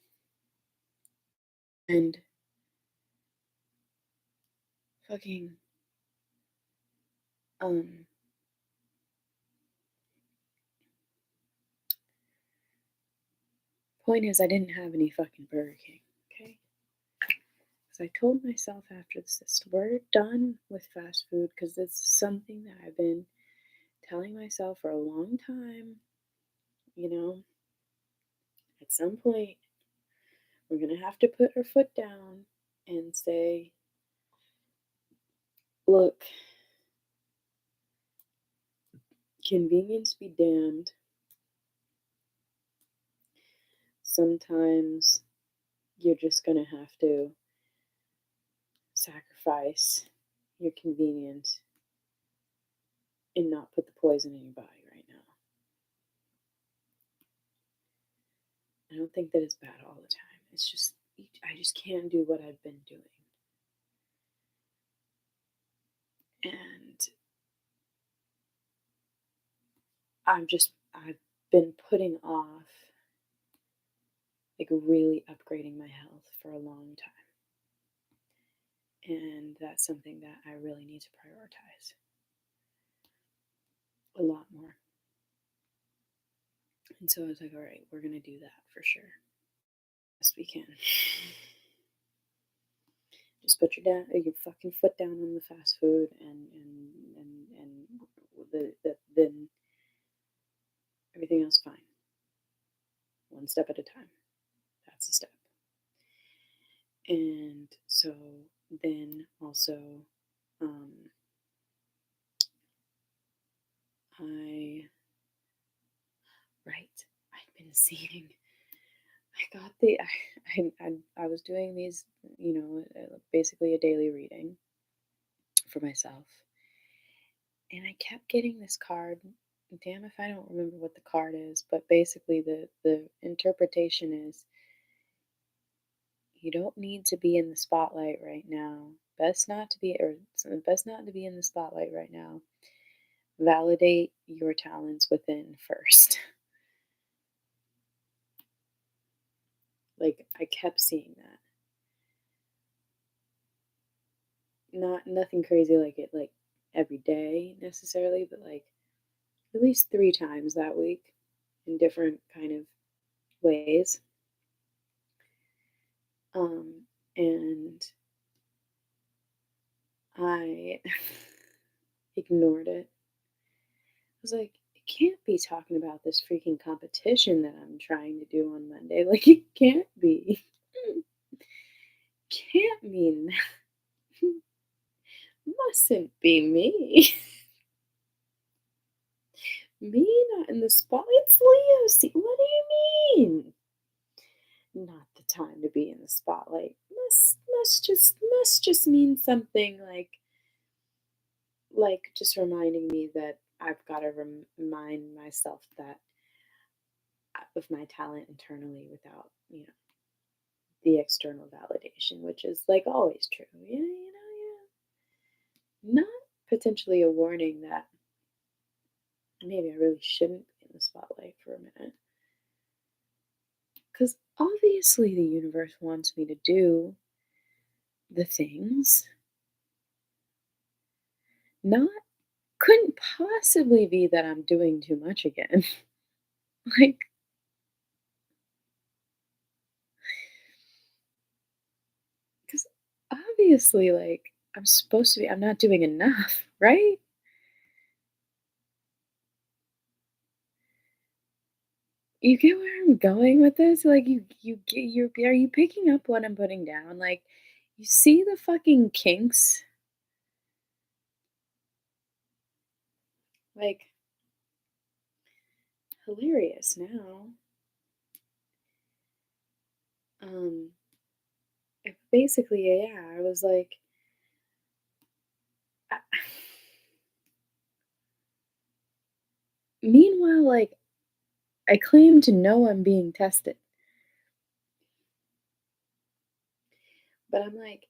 and fucking, um, point is, I didn't have any fucking Burger King, okay? Because I told myself after this, we're done with fast food because this is something that I've been telling myself for a long time. You know, at some point, we're going to have to put our foot down and say, look, convenience be damned. Sometimes you're just going to have to sacrifice your convenience and not put the poison in your body right now. I don't think that it's bad all the time. It's just, I just can't do what I've been doing. And I've been putting off like really upgrading my health for a long time. And that's something that I really need to prioritize a lot more. And so I was like, all right, we're going to do that for sure. Yes, we can. Just put your fucking foot down on the fast food, and then everything else fine. One step at a time. That's the step. And so then also, I right. I've been seeing. I got the. I was doing these, basically a daily reading for myself, and I kept getting this card. Damn if I don't remember what the card is, but basically the interpretation is you don't need to be in the spotlight right now. Best not to be in the spotlight right now. Validate your talents within first. Like I kept seeing that. Nothing crazy like it like every day necessarily, but like at least 3 times that week in different kind of ways. And I ignored it. I was like, it can't be talking about this freaking competition that I'm trying to do on Monday. Like, it can't be. Can't mean that. Mustn't be me. Me not in the spot. It's Leo. What do you mean? Not the time to be in the spotlight. Must just mean something like just reminding me that I've got to remind myself that of my talent internally without the external validation, which is like always true. Yeah. Not potentially a warning that maybe I really shouldn't be in the spotlight for a minute. Because obviously the universe wants me to do the things. Not couldn't possibly be that I'm doing too much again. Like, because obviously, like, I'm not doing enough, right? You get where I'm going with this? Like, are you picking up what I'm putting down? Like, you see the fucking kinks Like, hilarious now. Um, basically, yeah, I was like, I, meanwhile, like, I claim to know I'm being tested, but I'm like,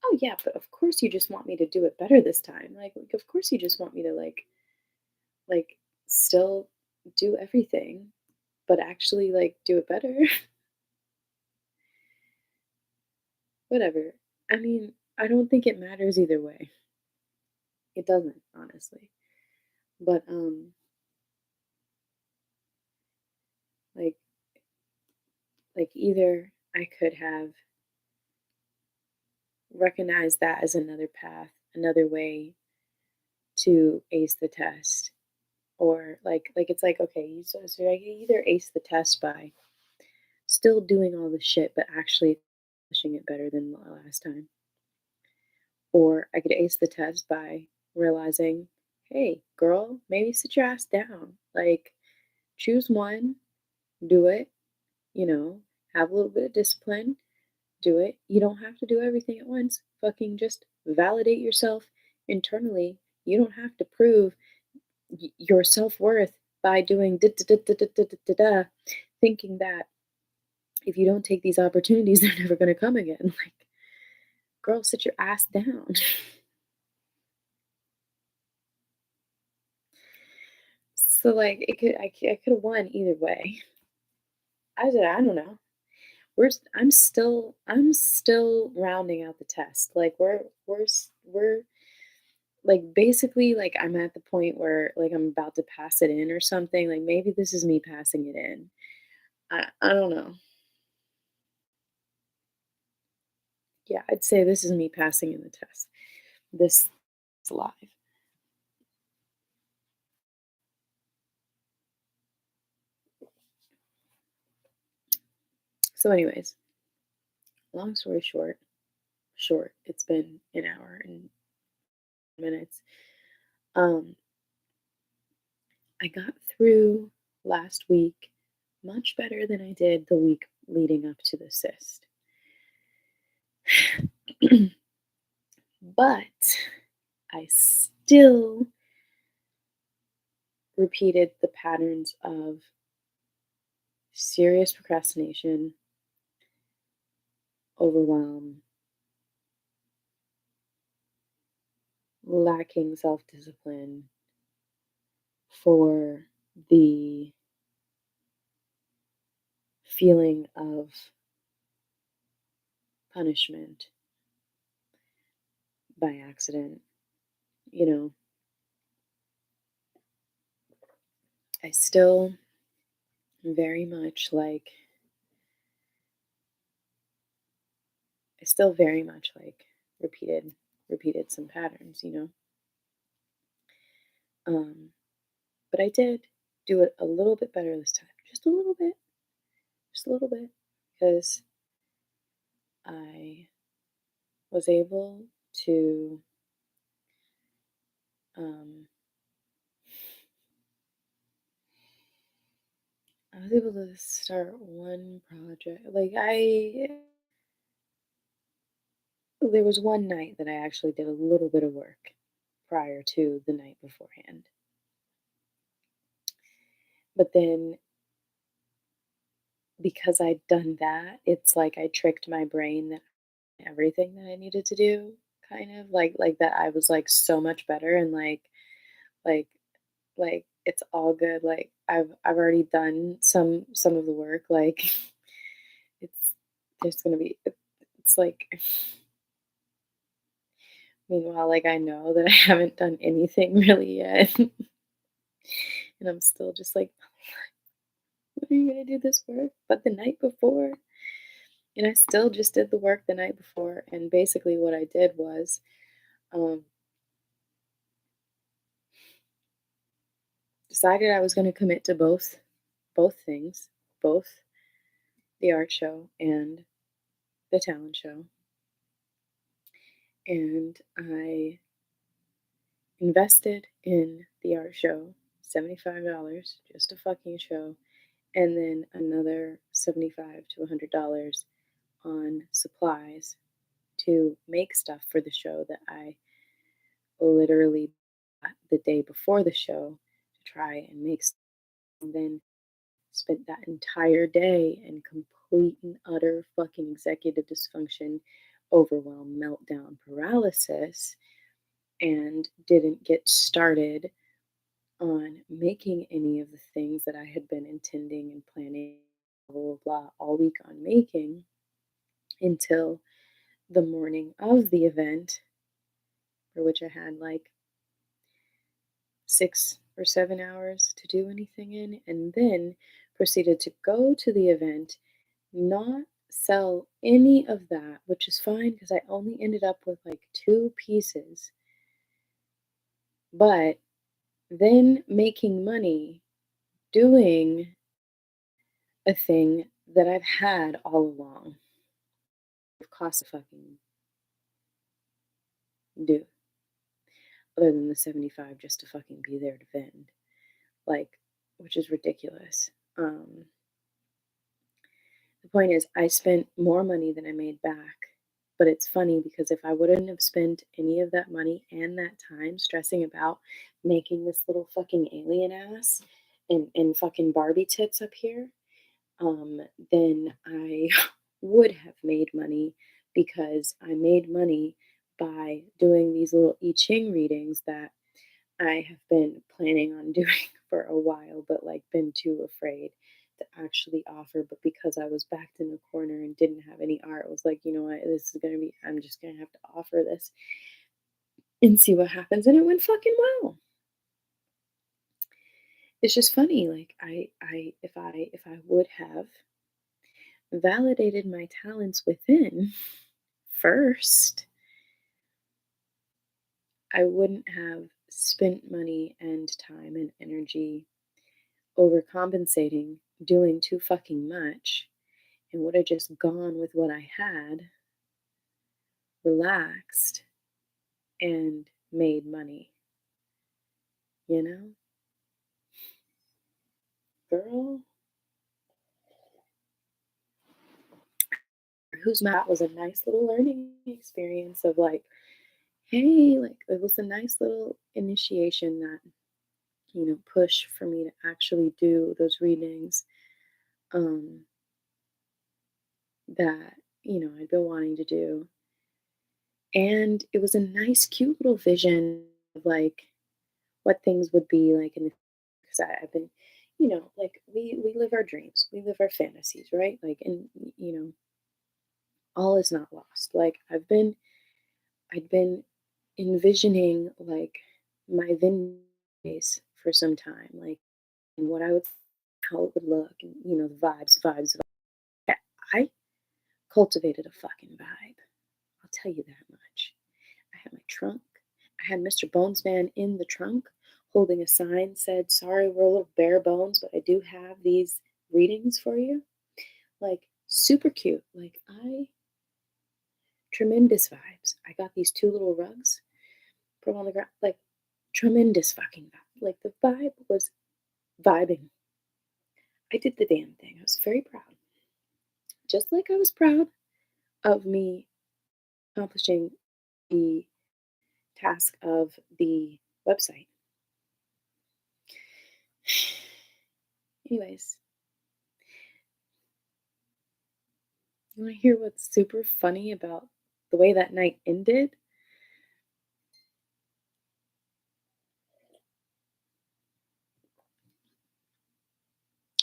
oh yeah, but of course you just want me to do it better this time. Like of course you just want me to like still do everything, but actually like do it better. Whatever. I mean, I don't think it matters either way. It doesn't, honestly. But like either I could have recognized that as another path, another way to ace the test, or like it's like okay, so I can either ace the test by still doing all the shit, but actually pushing it better than the last time. Or I could ace the test by realizing, hey, girl, maybe sit your ass down. Like, choose one, do it, you know, have a little bit of discipline, do it. You don't have to do everything at once. Fucking just validate yourself internally. You don't have to prove your self worth by doing da da da da da da da da, thinking that if you don't take these opportunities, they're never going to come again. Like, girl, sit your ass down. So like I could have won either way. I don't know. I'm still rounding out the test. Like we're like basically like I'm at the point where like I'm about to pass it in or something. Like maybe this is me passing it in. I don't know. Yeah, I'd say this is me passing in the test. This is live. So anyways, long story short, it's been an hour and minutes. Um I got through last week much better than I did the week leading up to the cyst. But I still repeated the patterns of serious procrastination, overwhelm, lacking self discipline for the feeling of punishment by accident. You know, I still very much like, I still very much like repeated some patterns, you know. Um, but I did do it a little bit better this time, just a little bit, because I was able to, um, I was able to start one project. There was one night that I actually did a little bit of work prior to the night beforehand. But then because I'd done that, it's like I tricked my brain that everything that I needed to do, kind of like that I was like so much better and like it's all good. Like I've already done some of the work. Like it's there's gonna be it's like meanwhile like I know that I haven't done anything really yet, and I'm still just like, when are you gonna do this work? But the night before, and I still just did the work the night before, and basically what I did was um decided I was going to commit to both things, both the art show and the talent show. And I invested in the art show, $75, just a fucking show, and then another $75 to $100 on supplies to make stuff for the show that I literally bought the day before the show to try and make stuff, and then spent that entire day in complete and utter fucking executive dysfunction, overwhelm, meltdown, paralysis, and didn't get started on making any of the things that I had been intending and planning, blah, blah, blah, all week on making until the morning of the event, for which I had like 6 or 7 hours to do anything in, and then proceeded to go to the event, not sell any of that, which is fine because I only ended up with like 2 pieces, but then making money doing a thing that I've had all along. It cost a fucking do, other than the 75 just to fucking be there to vend. Like, which is ridiculous. The point is, I spent more money than I made back. But it's funny because if I wouldn't have spent any of that money and that time stressing about making this little fucking alien ass and fucking Barbie tits up here, then I would have made money because I made money by doing these little I Ching readings that I have been planning on doing for a while, but like been too afraid to actually offer. But because I was backed in the corner and didn't have any art, I was like, you know what, this is gonna be, I'm just gonna have to offer this and see what happens. And it went fucking well. It's just funny, like if I would have validated my talents within first, I wouldn't have spent money and time and energy overcompensating, doing too fucking much, and would have just gone with what I had, relaxed, and made money. You know? Girl, who's that was a nice little learning experience of like, hey, like it was a nice little initiation that, push for me to actually do those readings um that, I'd been wanting to do. And it was a nice, cute little vision of like what things would be like in the, because I've been, like we live our dreams, we live our fantasies, right? Like, and all is not lost. Like I'd been envisioning like my vineyard space for some time, like and what I would, how it would look, and the vibes. I cultivated a fucking vibe. I'll tell you that much. I had my trunk. I had Mr. Bonesman in the trunk holding a sign said, "Sorry, we're a little bare bones, but I do have these readings for you." Like super cute. Like I tremendous vibes. I got these 2 little rugs, put them on the ground. Like tremendous fucking vibe. Like the vibe was vibing. I did the damn thing. I was very proud. Just like I was proud of me accomplishing the task of the website. Anyways, you want to hear what's super funny about the way that night ended?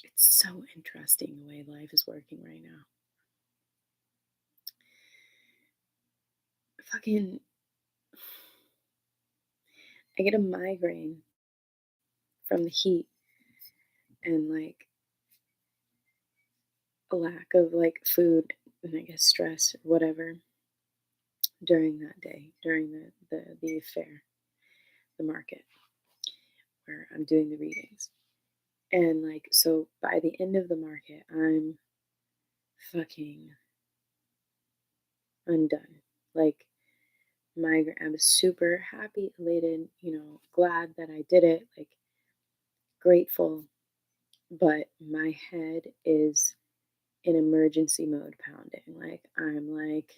It's so interesting the way life is working right now. Fucking, I get a migraine from the heat and like a lack of like food and I guess stress or whatever during that day, during the fair, the market where I'm doing the readings. And like, so by the end of the market, I'm fucking undone. Like, I was super happy, elated, glad that I did it, like grateful, but my head is in emergency mode pounding. Like I'm like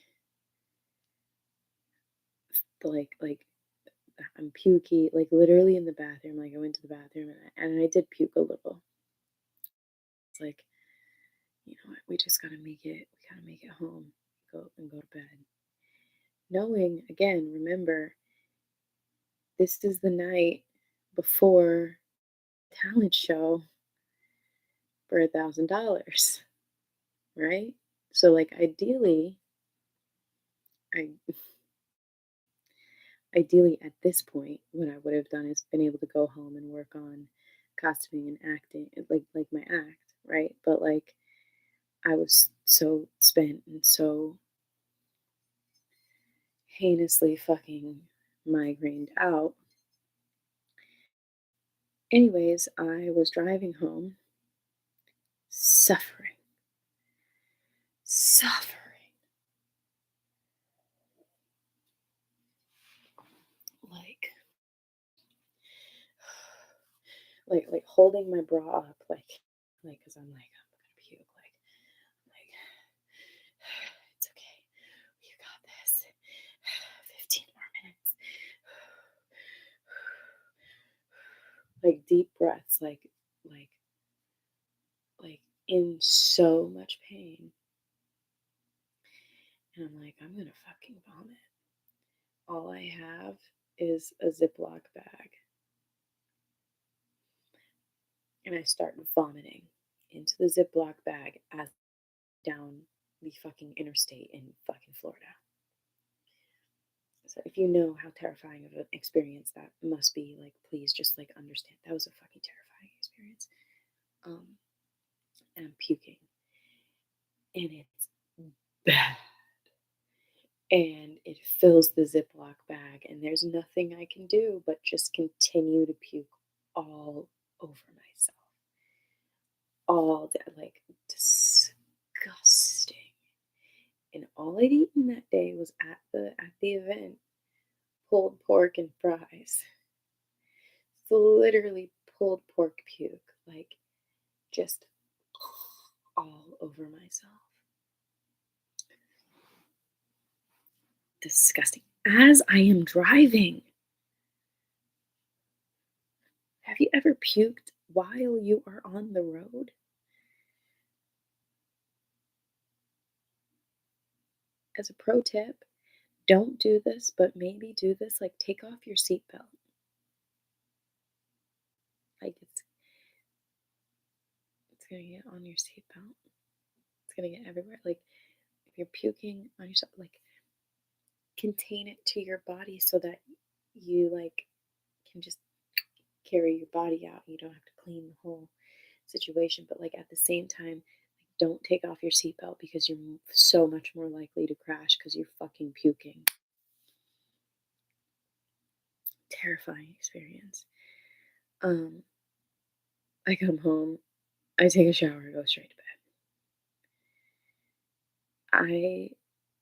I'm pukey, like literally in the bathroom. Like I went to the bathroom and I did puke a little. It's like, you know what, we just gotta make it, we gotta make it home, go to bed. Knowing again, remember, this is the night before talent show for $1,000, right? So like I ideally at this point, what I would have done is been able to go home and work on costuming and acting, like my act, right? But like I was so spent and so heinously fucking migrained out. Anyways, I was driving home, suffering, suffering, like, like holding my bra up, because I'm like, I'm gonna puke, like, it's okay, you got this. 15 more minutes. Like deep breaths, like, like in so much pain, and I'm like, I'm gonna fucking vomit. All I have is a Ziploc bag. And I start vomiting into the Ziploc bag as down the fucking interstate in fucking Florida. So if you know how terrifying of an experience that must be, like, please just like understand that was a fucking terrifying experience. And I'm puking, and it's bad, and it fills the Ziploc bag, and there's nothing I can do but just continue to puke all over myself, all day, like disgusting. And all I'd eaten that day was at the event pulled pork and fries. So literally pulled pork puke, like just all over myself. Disgusting. As I am driving. Have you ever puked while you are on the road? As a pro tip, don't do this, but maybe do this, like take off your seatbelt. Like it's gonna get on your seatbelt. It's gonna get everywhere. Like if you're puking on yourself, like contain it to your body so that you like can just carry your body out. You don't have to clean the whole situation, but like at the same time, like, don't take off your seatbelt because you're so much more likely to crash because you're fucking puking. Terrifying experience. Um, I come home, I take a shower, I go straight to bed. I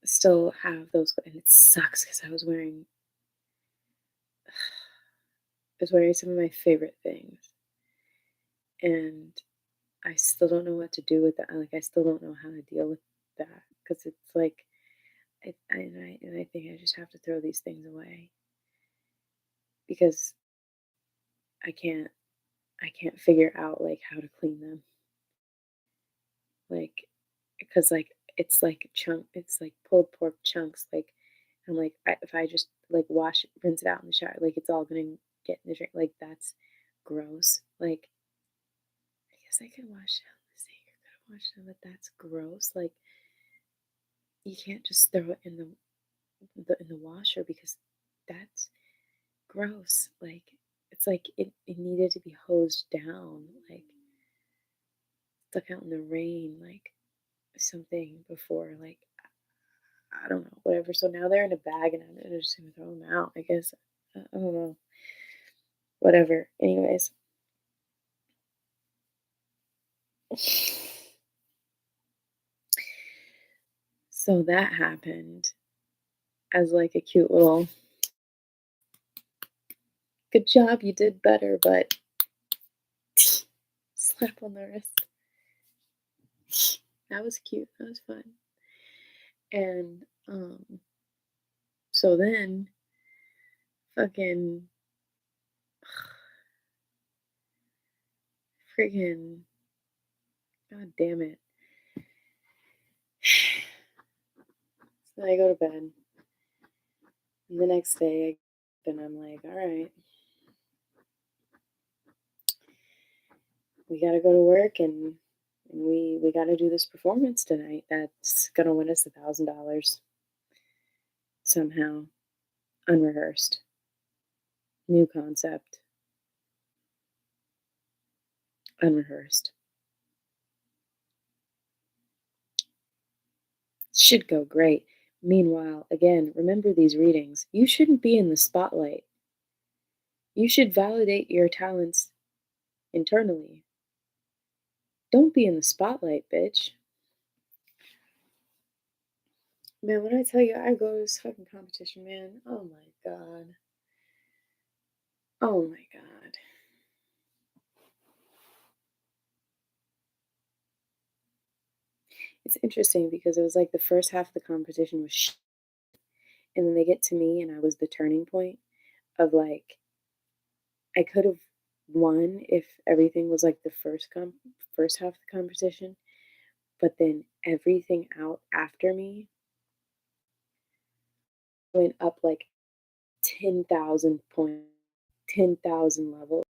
still have those, and it sucks because I was wearing some of my favorite things, and I still don't know what to do with that. Like, I still don't know how to deal with that because it's like, and I think I just have to throw these things away because I can't, I can't figure out like how to clean them. Like, because like it's like pulled pork chunks. Like, I'm like, if I just like rinse it out in the shower, like it's all gonna get in the drink. Like that's gross. Like, I guess I could wash down the sink. I could wash down, but that's gross. Like, you can't just throw it in the washer because that's gross. Like it's like it needed to be hosed down, like stuck out in the rain, like something before, like I don't know, whatever. So now they're in a bag and I'm just gonna throw them out, I guess. I don't know. Whatever. Anyways. So that happened. as like a cute little good job, you did better, but slap on the wrist. That was cute. That was fun. And so then fucking freaking god damn it. So I go to bed. And the next day and I'm like, all right, we gotta go to work and we gotta do this performance tonight that's gonna win us $1,000 somehow, unrehearsed, new concept, unrehearsed. Should go great. Meanwhile, again, remember these readings. You shouldn't be in the spotlight. You should validate your talents internally. Don't be in the spotlight, bitch. Man, when I tell you I go to this fucking competition, man, oh my god. Oh my god. It's interesting because it was like the first half of the competition was and then they get to me and I was the turning point of like I could have won if everything was like the first half of the competition, but then everything out after me went up like 10,000 points, 10,000 levels,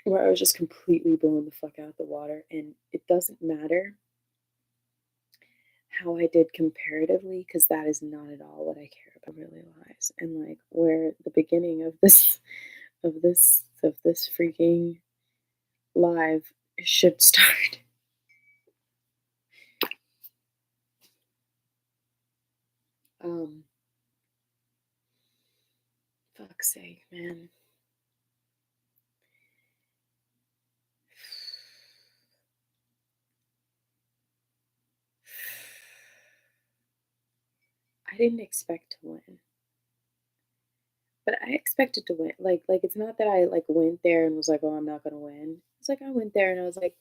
where I was just completely blown the fuck out of the water. And it doesn't matter how I did comparatively, because that is not at all what I care about, really lies. And like where the beginning of this freaking live should start. Um, fuck's sake, man. I didn't expect to win. But I expected to win. Like it's not that I like went there and was like, oh, I'm not gonna win. It's like I went there and I was like,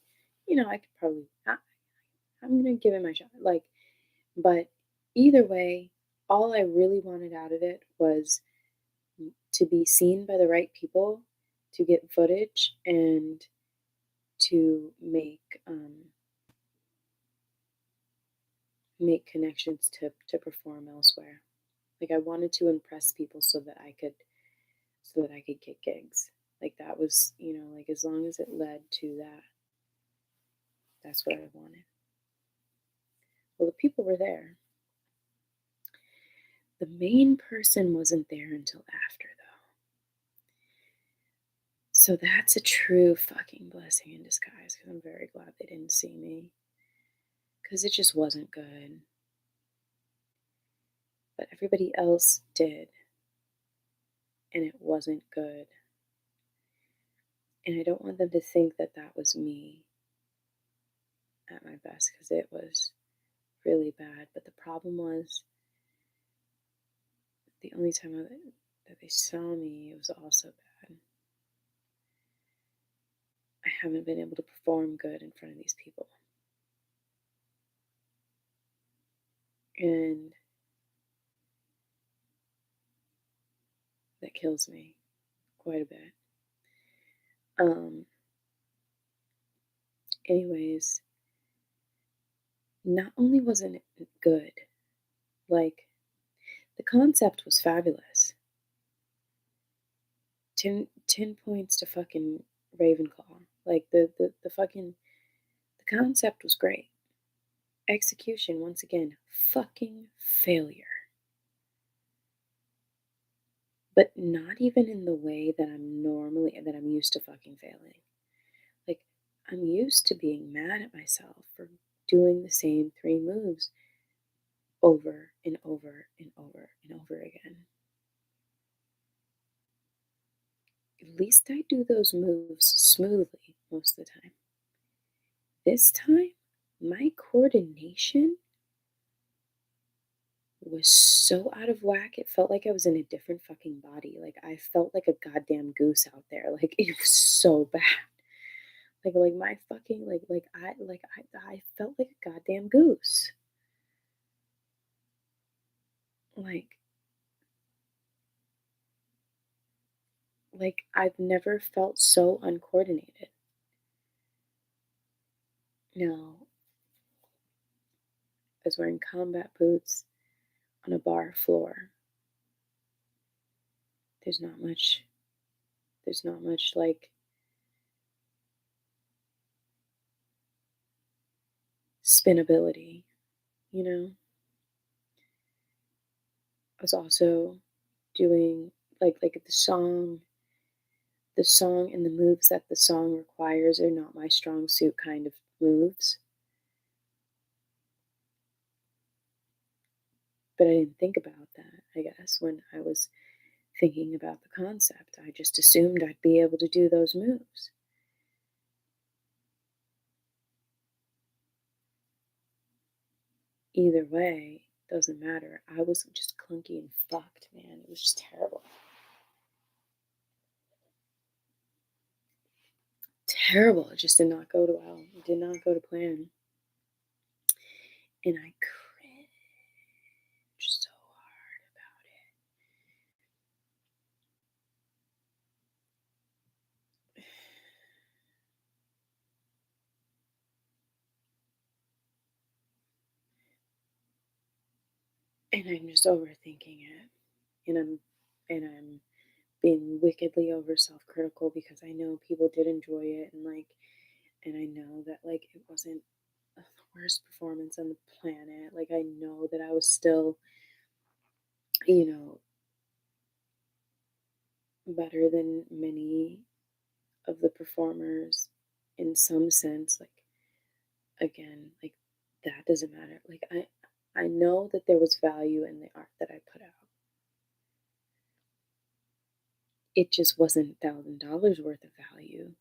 I could probably I'm gonna give it my shot. Like, but either way, all I really wanted out of it was to be seen by the right people, to get footage, and to make connections to perform elsewhere. Like I wanted to impress people so that I could get gigs. Like that was, like as long as it led to that, that's what I wanted. Well, the people were there. The main person wasn't there until after, though. So that's a true fucking blessing in disguise, because I'm very glad they didn't see me. Because it just wasn't good. But everybody else did. And it wasn't good. And I don't want them to think that that was me at my best, because it was really bad. But the problem was, the only time that they saw me, it was also bad. I haven't been able to perform good in front of these people. And that kills me quite a bit. Anyways, not only wasn't it good, like the concept was fabulous. 10 points to fucking Ravenclaw. Like the fucking the concept was great. Execution, once again, fucking failure. But not even in the way that I'm used to fucking failing. Like I'm used to being mad at myself for doing the same 3 moves over and over and over and over again. At least I do those moves smoothly most of the time. This time, my coordination was so out of whack. It felt like I was in a different fucking body. Like I felt like a goddamn goose out there. Like it was so bad. Like my fucking I felt like a goddamn goose. Like I've never felt so uncoordinated. Now, I was wearing combat boots on a bar floor. There's not much there's not much like spinability, you know? I was also doing like the song and the moves that the song requires are not my strong suit kind of moves. But I didn't think about that, I guess, when I was thinking about the concept. I just assumed I'd be able to do those moves. Either way, doesn't matter. I was just clunky and fucked, man. It was just terrible. Terrible. It just did not go to well. It did not go to plan. And I cringed so hard about it. And I'm just overthinking it. And I'm being wickedly over self-critical because I know people did enjoy it, and I know that it wasn't the worst performance on the planet. Like I know that I was still, you know, better than many of the performers in some sense. Like again, that doesn't matter. I know that there was value in the art that I put out. It just wasn't $1,000 worth of value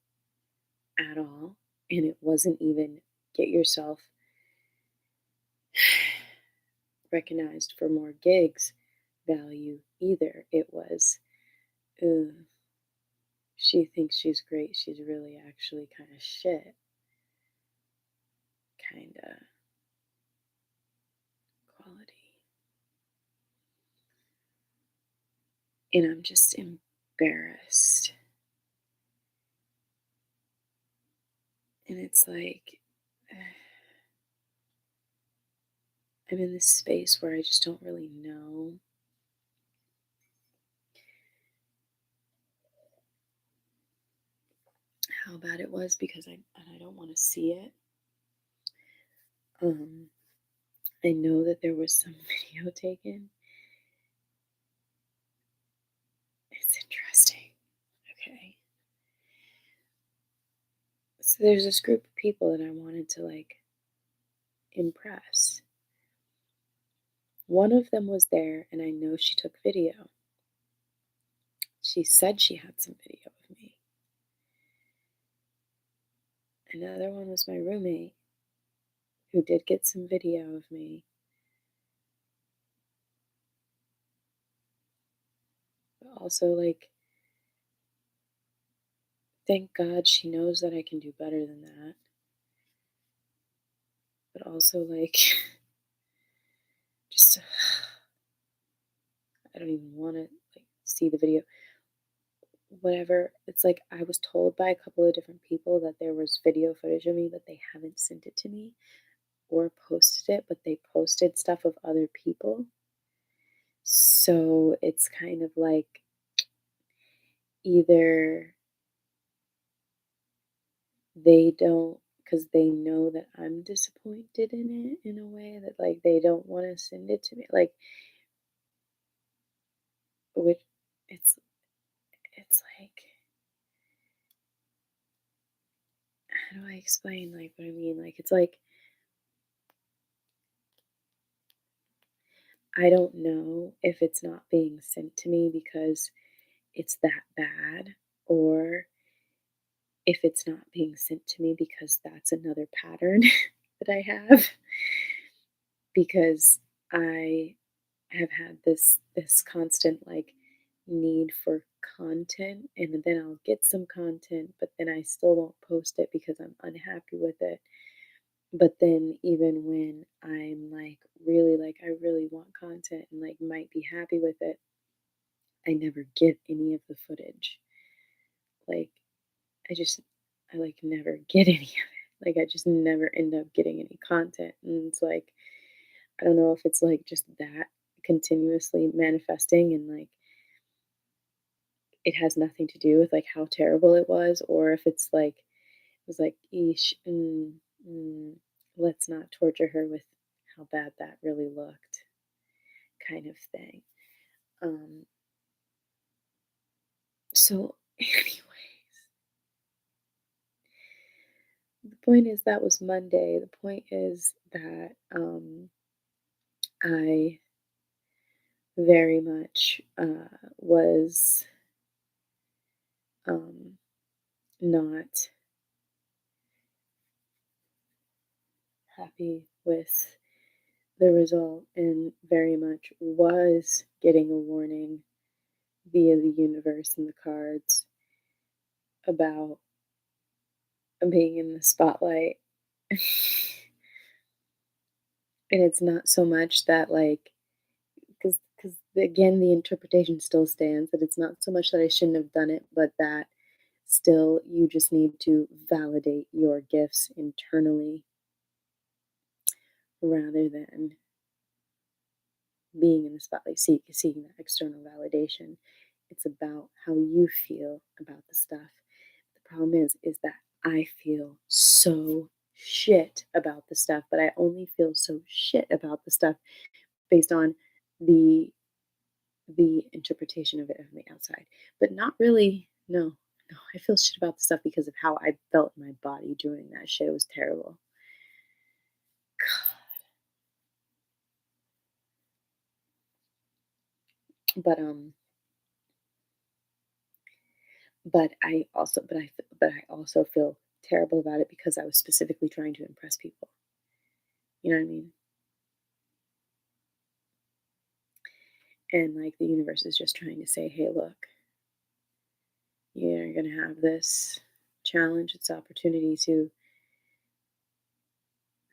at all. And it wasn't even get yourself recognized for more gigs value either. It was, ugh, she thinks she's great. She's really actually kind of shit. Kind of quality. And I'm just embarrassed. And it's like, I'm in this space where I just don't really know how bad it was because I don't want to see it. Um, I know that there was some video taken. It's interesting. Okay. So there's this group of people that I wanted to impress. One of them was there, and I know she took video. She said she had some video of me. Another one was my roommate, who did get some video of me. But also, thank God she knows that I can do better than that. But also, just I don't even want to see the video. Whatever. It's like I was told by a couple of different people that there was video footage of me, but they haven't sent it to me or posted it, but they posted stuff of other people. So it's kind of like either they don't, because they know that I'm disappointed in it in a way that they don't want to send it to me. Which it's like, how do I explain what I mean? It's like I don't know if it's not being sent to me because it's that bad, or if it's not being sent to me because that's another pattern that I have. Because I have had this constant like need for content, and then I'll get some content, but then I still won't post it because I'm unhappy with it. But then even when I'm like I really want content and like might be happy with it, I never get any of the footage. Like I like never get any of it. Like I just never end up getting any content. And it's like I don't know if it's like just that continuously manifesting and like it has nothing to do with like how terrible it was, or if it's like it was like, eesh, mm, let's not torture her with how bad that really looked, kind of thing. Um, so, anyways, the point is that was Monday. The point is that I very much was um, not happy with the result and very much was getting a warning via the universe and the cards about being in the spotlight. And it's not so much that like because again the interpretation still stands that it's not so much that I shouldn't have done it, but that still you just need to validate your gifts internally rather than being in the spotlight, seeking that external validation. It's about how you feel about the stuff. The problem is that I feel so shit about the stuff, but I only feel so shit about the stuff based on the the interpretation of it from the outside. But not really, no. No, I feel shit about the stuff because of how I felt in my body doing that shit. It was terrible. But but I also feel terrible about it because I was specifically trying to impress people. You know what I mean? And like the universe is just trying to say, hey, look, you're gonna have this challenge, it's opportunity to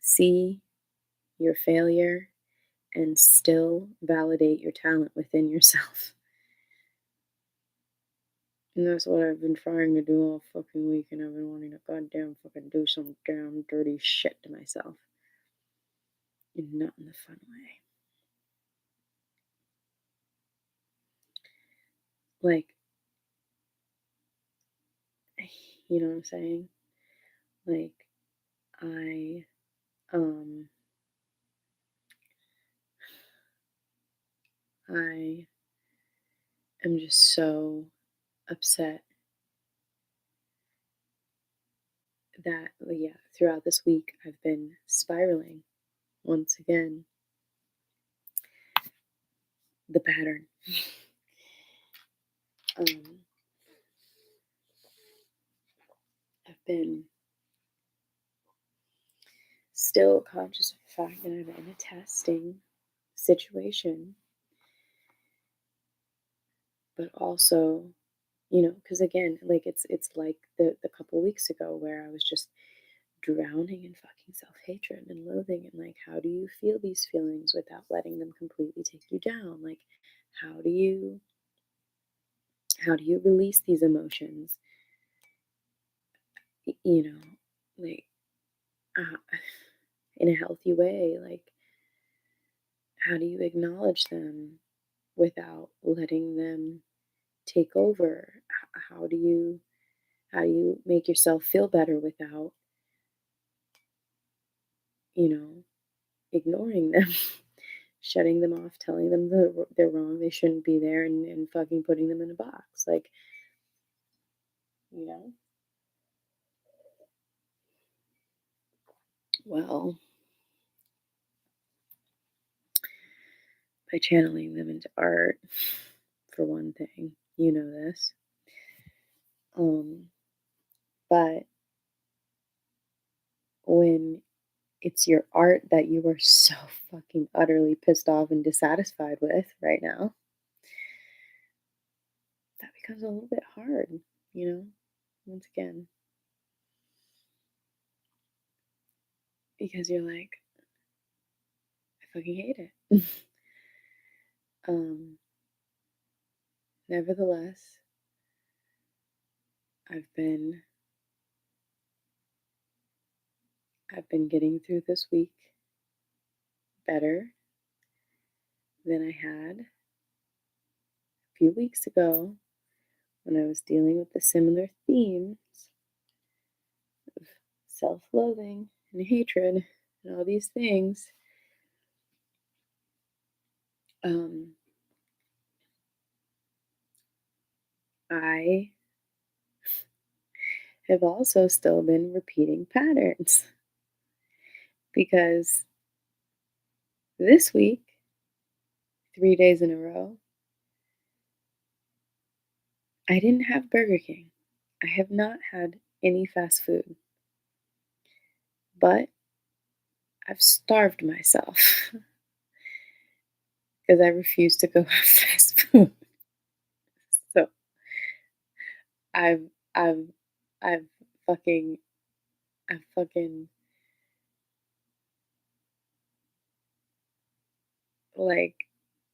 see your failure and still validate your talent within yourself. And that's what I've been trying to do all fucking week, and I've been wanting to goddamn fucking do some damn dirty shit to myself. And not in the fun way. Like, you know what I'm saying? Like, I, um, I am just so upset that, yeah, throughout this week, I've been spiraling once again. The pattern. um, I've been still conscious of the fact that I'm in a testing situation, but also, you know, because again, like it's like the couple weeks ago where I was just drowning in fucking self-hatred and loathing, and like how do you feel these feelings without letting them completely take you down? Like how do you how do you release these emotions, you know, like uh, in a healthy way? Like how do you acknowledge them without letting them take over? How do you make yourself feel better without, you know, ignoring them, shutting them off, telling them they're wrong, they shouldn't be there, and fucking putting them in a box? Like, you know, well, by channeling them into art, for one thing, you know this. Um, but when it's your art that you are so fucking utterly pissed off and dissatisfied with right now, that becomes a little bit hard, you know, once again. Because you're like, I fucking hate it. um, Nevertheless, I've been I've been getting through this week better than I had a few weeks ago when I was dealing with the similar themes of self-loathing and hatred and all these things. Um, I have also still been repeating patterns because this week, 3 days in a row, I didn't have Burger King. I have not had any fast food, but I've starved myself because I refuse to go have fast food. So I've I've I've fucking I've fucking like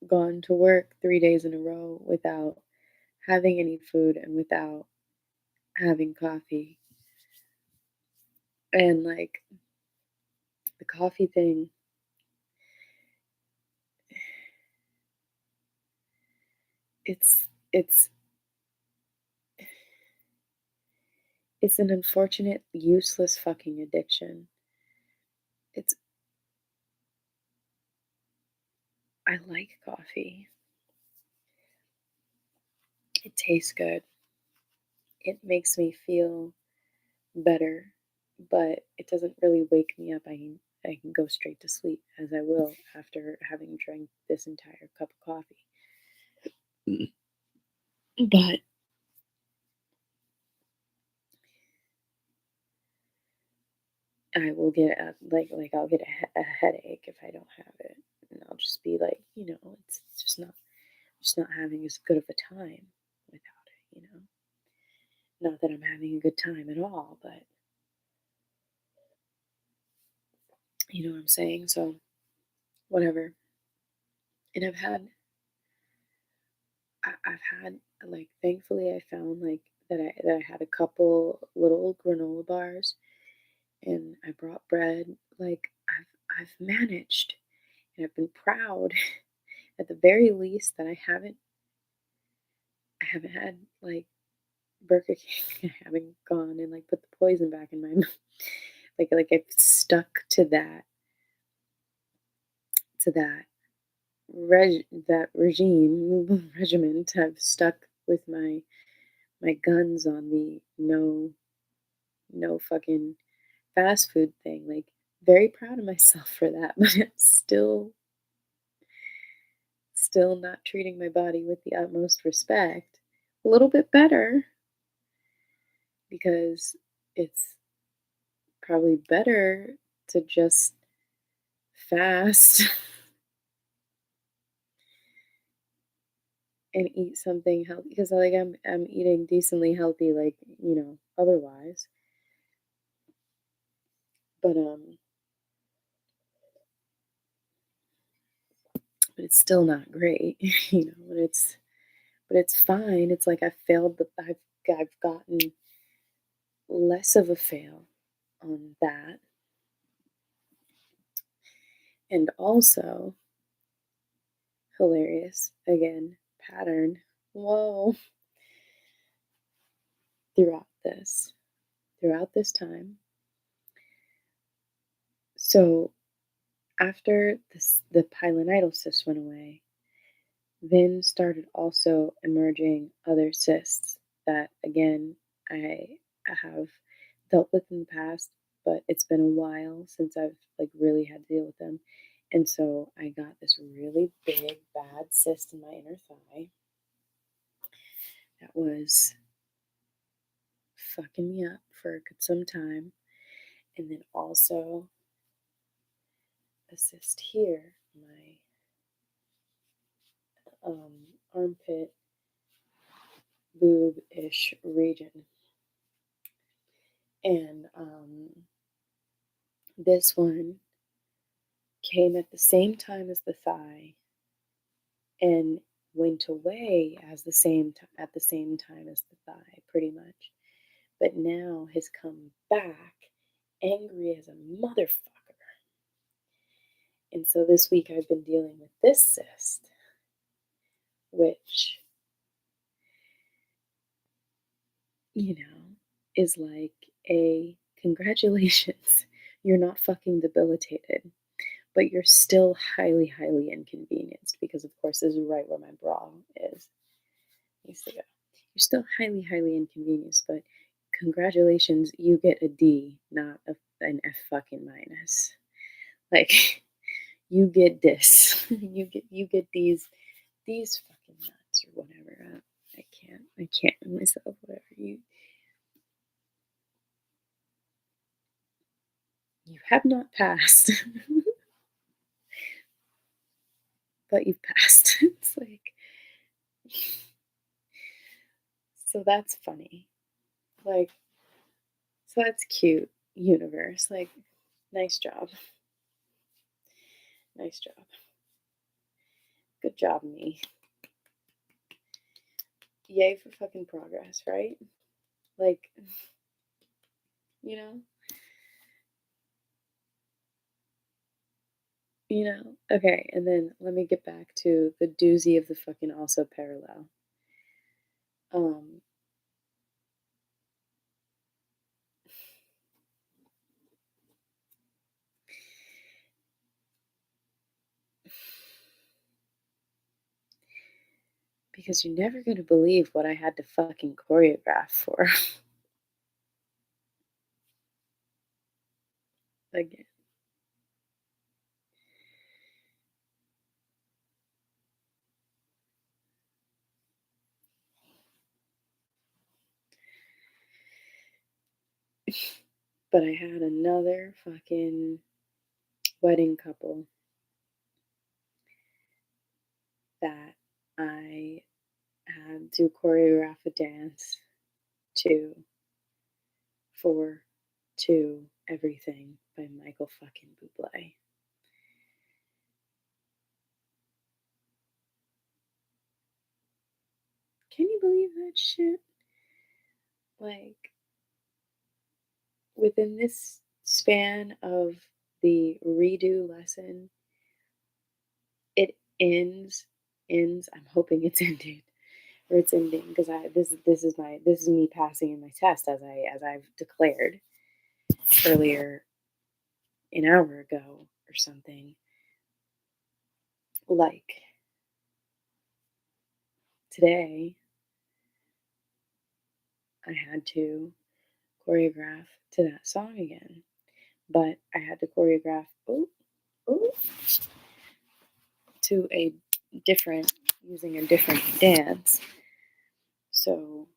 gone to work 3 days in a row without having any food and without having coffee. And like the coffee thing, it's it's an unfortunate, useless fucking addiction. It's I like coffee. It tastes good. It makes me feel better, but it doesn't really wake me up. I can go straight to sleep as I will after having drank this entire cup of coffee. But I will get like I'll get a headache if I don't have it, and I'll just be like, it's just not having as good of a time without it. Not that I'm having a good time at all, but you know what I'm saying. So whatever. And I've had like thankfully I found like that I had a couple little granola bars and I brought bread. Like I've managed and I've been proud at the very least that I haven't had like Burger King. I haven't gone and like put the poison back in my mouth. Like I've stuck to that that regiment. I've stuck with my guns on the no fucking fast food thing. Like very proud of myself for that, but it's still not treating my body with the utmost respect. A little bit better because it's probably better to just fast and eat something healthy because like I'm eating decently healthy like otherwise, but it's still not great. But it's fine. It's like I've gotten less of a fail on that. And also, hilarious, again, pattern. Whoa. Throughout this time. So after the pilonidal cyst went away, then started also emerging other cysts that again I have dealt with in the past, but it's been a while since I've like really had to deal with them. And so I got this really big bad cyst in my inner thigh that was fucking me up for some time. And then also assist here, my armpit boob-ish region. And this one came at the same time as the thigh and went away at the same time as the thigh, pretty much. But now has come back angry as a motherfucker. And so this week I've been dealing with this cyst, which, is like a congratulations, you're not fucking debilitated, but you're still highly, highly inconvenienced because, of course, this is right where my bra is. Needs to go. You're still highly, highly inconvenienced, but congratulations, you get a D, not an F fucking minus. Like, you get this. you get these fucking nuts or whatever. I can't myself. Whatever you have not passed, but you've passed. It's like, so that's funny. Like, so that's cute, universe. Like, nice job. Nice job. Good job, me. Yay for fucking progress, right? Like, you know? Okay, and then let me get back to the doozy of the fucking also parallel. Because you're never gonna believe what I had to fucking choreograph for. Again. But I had another fucking wedding couple that I had to choreograph a dance to for to Everything by Michael fucking Bublé. Can you believe that shit? Like, within this span of the redo lesson, it ends. I'm hoping it's ended, or it's ending, because this is me passing in my test as I've declared earlier, an hour ago or something. Like, today I had to choreograph to that song again, but I had to choreograph to using a different dance. So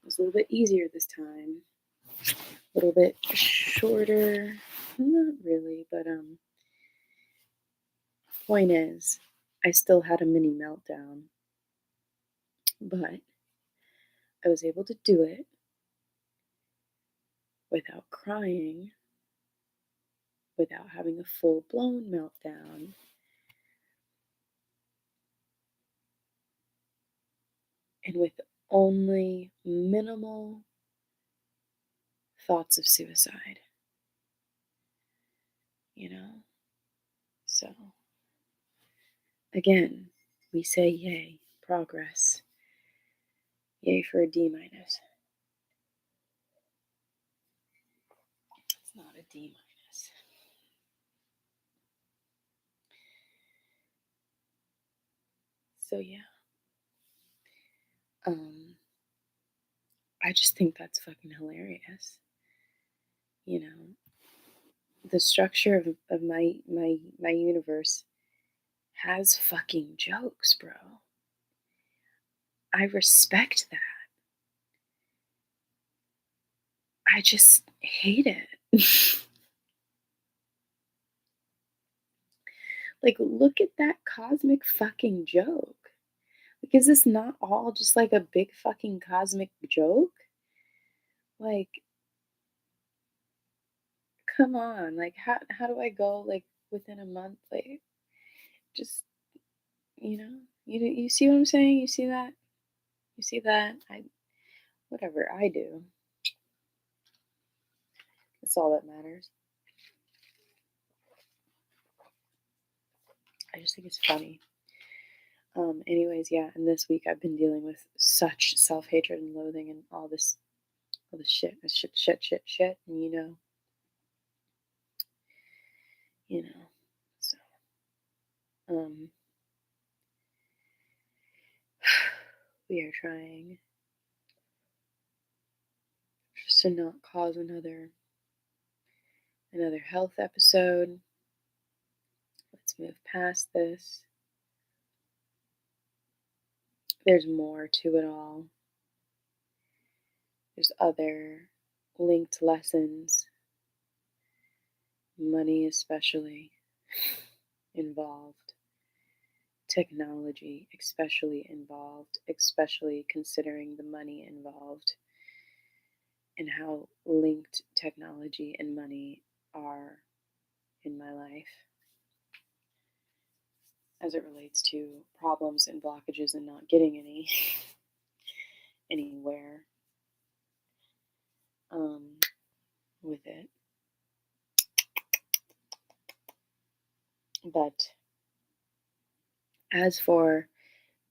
it was a little bit easier this time, a little bit shorter, not really, but point is, I still had a mini meltdown, but I was able to do it without crying, without having a full blown meltdown. And with only minimal thoughts of suicide, So, again, we say yay, progress. Yay for a D minus. It's not a D minus. So yeah. I just think that's fucking hilarious. The structure of my universe has fucking jokes, bro. I respect that. I just hate it. Like, look at that cosmic fucking joke. Like, is this not all just like a big fucking cosmic joke? Like, come on. Like, how do I go like within a month? Like, just you see what I'm saying? You see that? You see that? Whatever I do, that's all that matters. I just think it's funny. Anyways, yeah, and this week I've been dealing with such self-hatred and loathing and all this shit, and so um we are trying just to not cause another health episode. Let's move past this. There's more to it all. There's other linked lessons, money especially involved, technology especially involved, especially considering the money involved and how linked technology and money are in my life as it relates to problems and blockages and not getting anywhere with it. But as for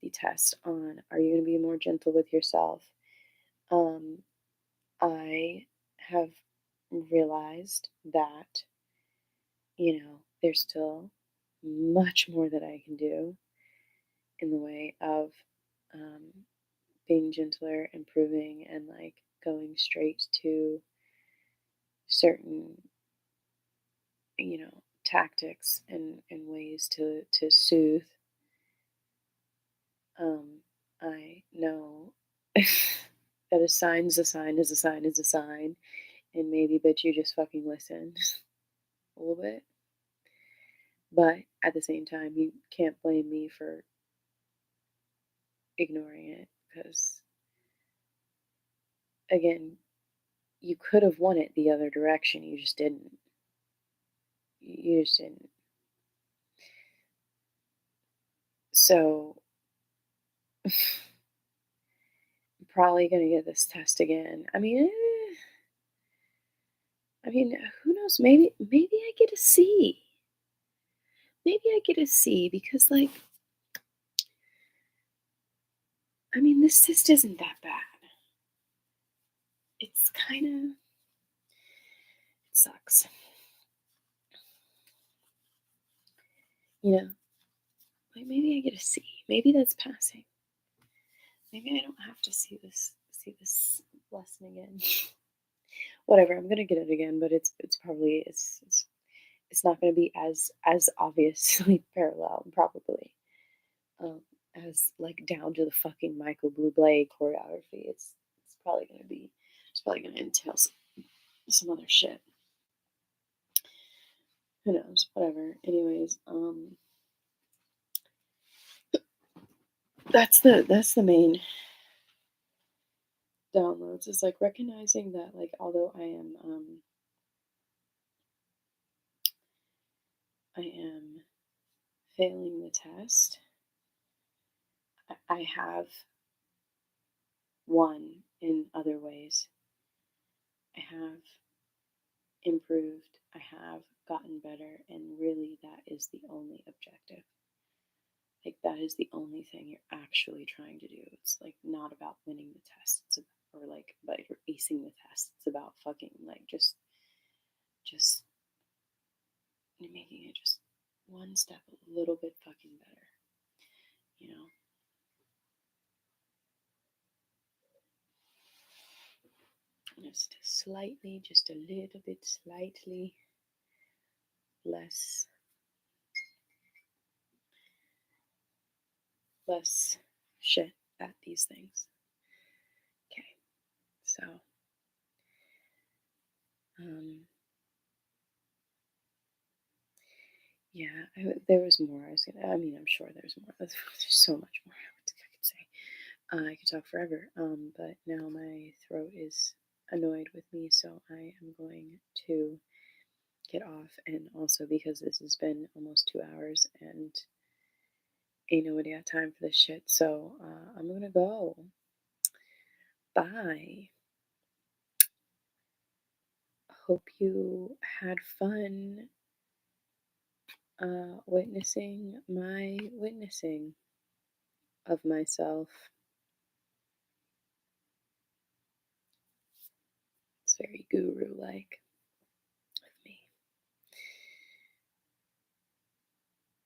the test on are you going to be more gentle with yourself, I have realized that there's still much more that I can do in the way of being gentler, improving, and like going straight to certain tactics and ways to soothe. I know that a sign's a sign is a sign is a sign, and maybe but you just fucking listen a little bit. But at the same time, you can't blame me for ignoring it because, again, you could have won it the other direction. You just didn't. You just didn't. So, I'm probably going to get this test again. I mean, who knows? Maybe I get a C. Maybe I get a C because, like, this test isn't that bad. It's kind of, it sucks. Like maybe I get a C. Maybe that's passing. Maybe I don't have to see this lesson again. Whatever, I'm gonna get it again, but it's probably it's not gonna be as obviously parallel, probably. As like down to the fucking Michael Bublé choreography. It's probably gonna entail some other shit. Who knows? Whatever. Anyways, that's the main downloads, is like recognizing that, like, although I am failing the test, I have won in other ways. I have improved. I have gotten better, and really that is the only objective. Like, that is the only thing you're actually trying to do. It's like not about winning the test. But you're acing the test. It's about fucking like just making it just one step a little bit fucking better. Just a little bit slightly less shit at these things. Okay, so Yeah, there was more. I mean, I'm sure there's more. There's so much more I could say. I could talk forever. But now my throat is annoyed with me, so I am going to get off. And also because this has been almost 2 hours and ain't nobody got time for this shit. So I'm gonna go. Bye. Hope you had fun witnessing my witnessing of myself. It's very guru like of me.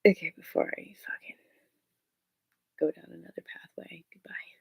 Okay, before I fucking go down another pathway, goodbye.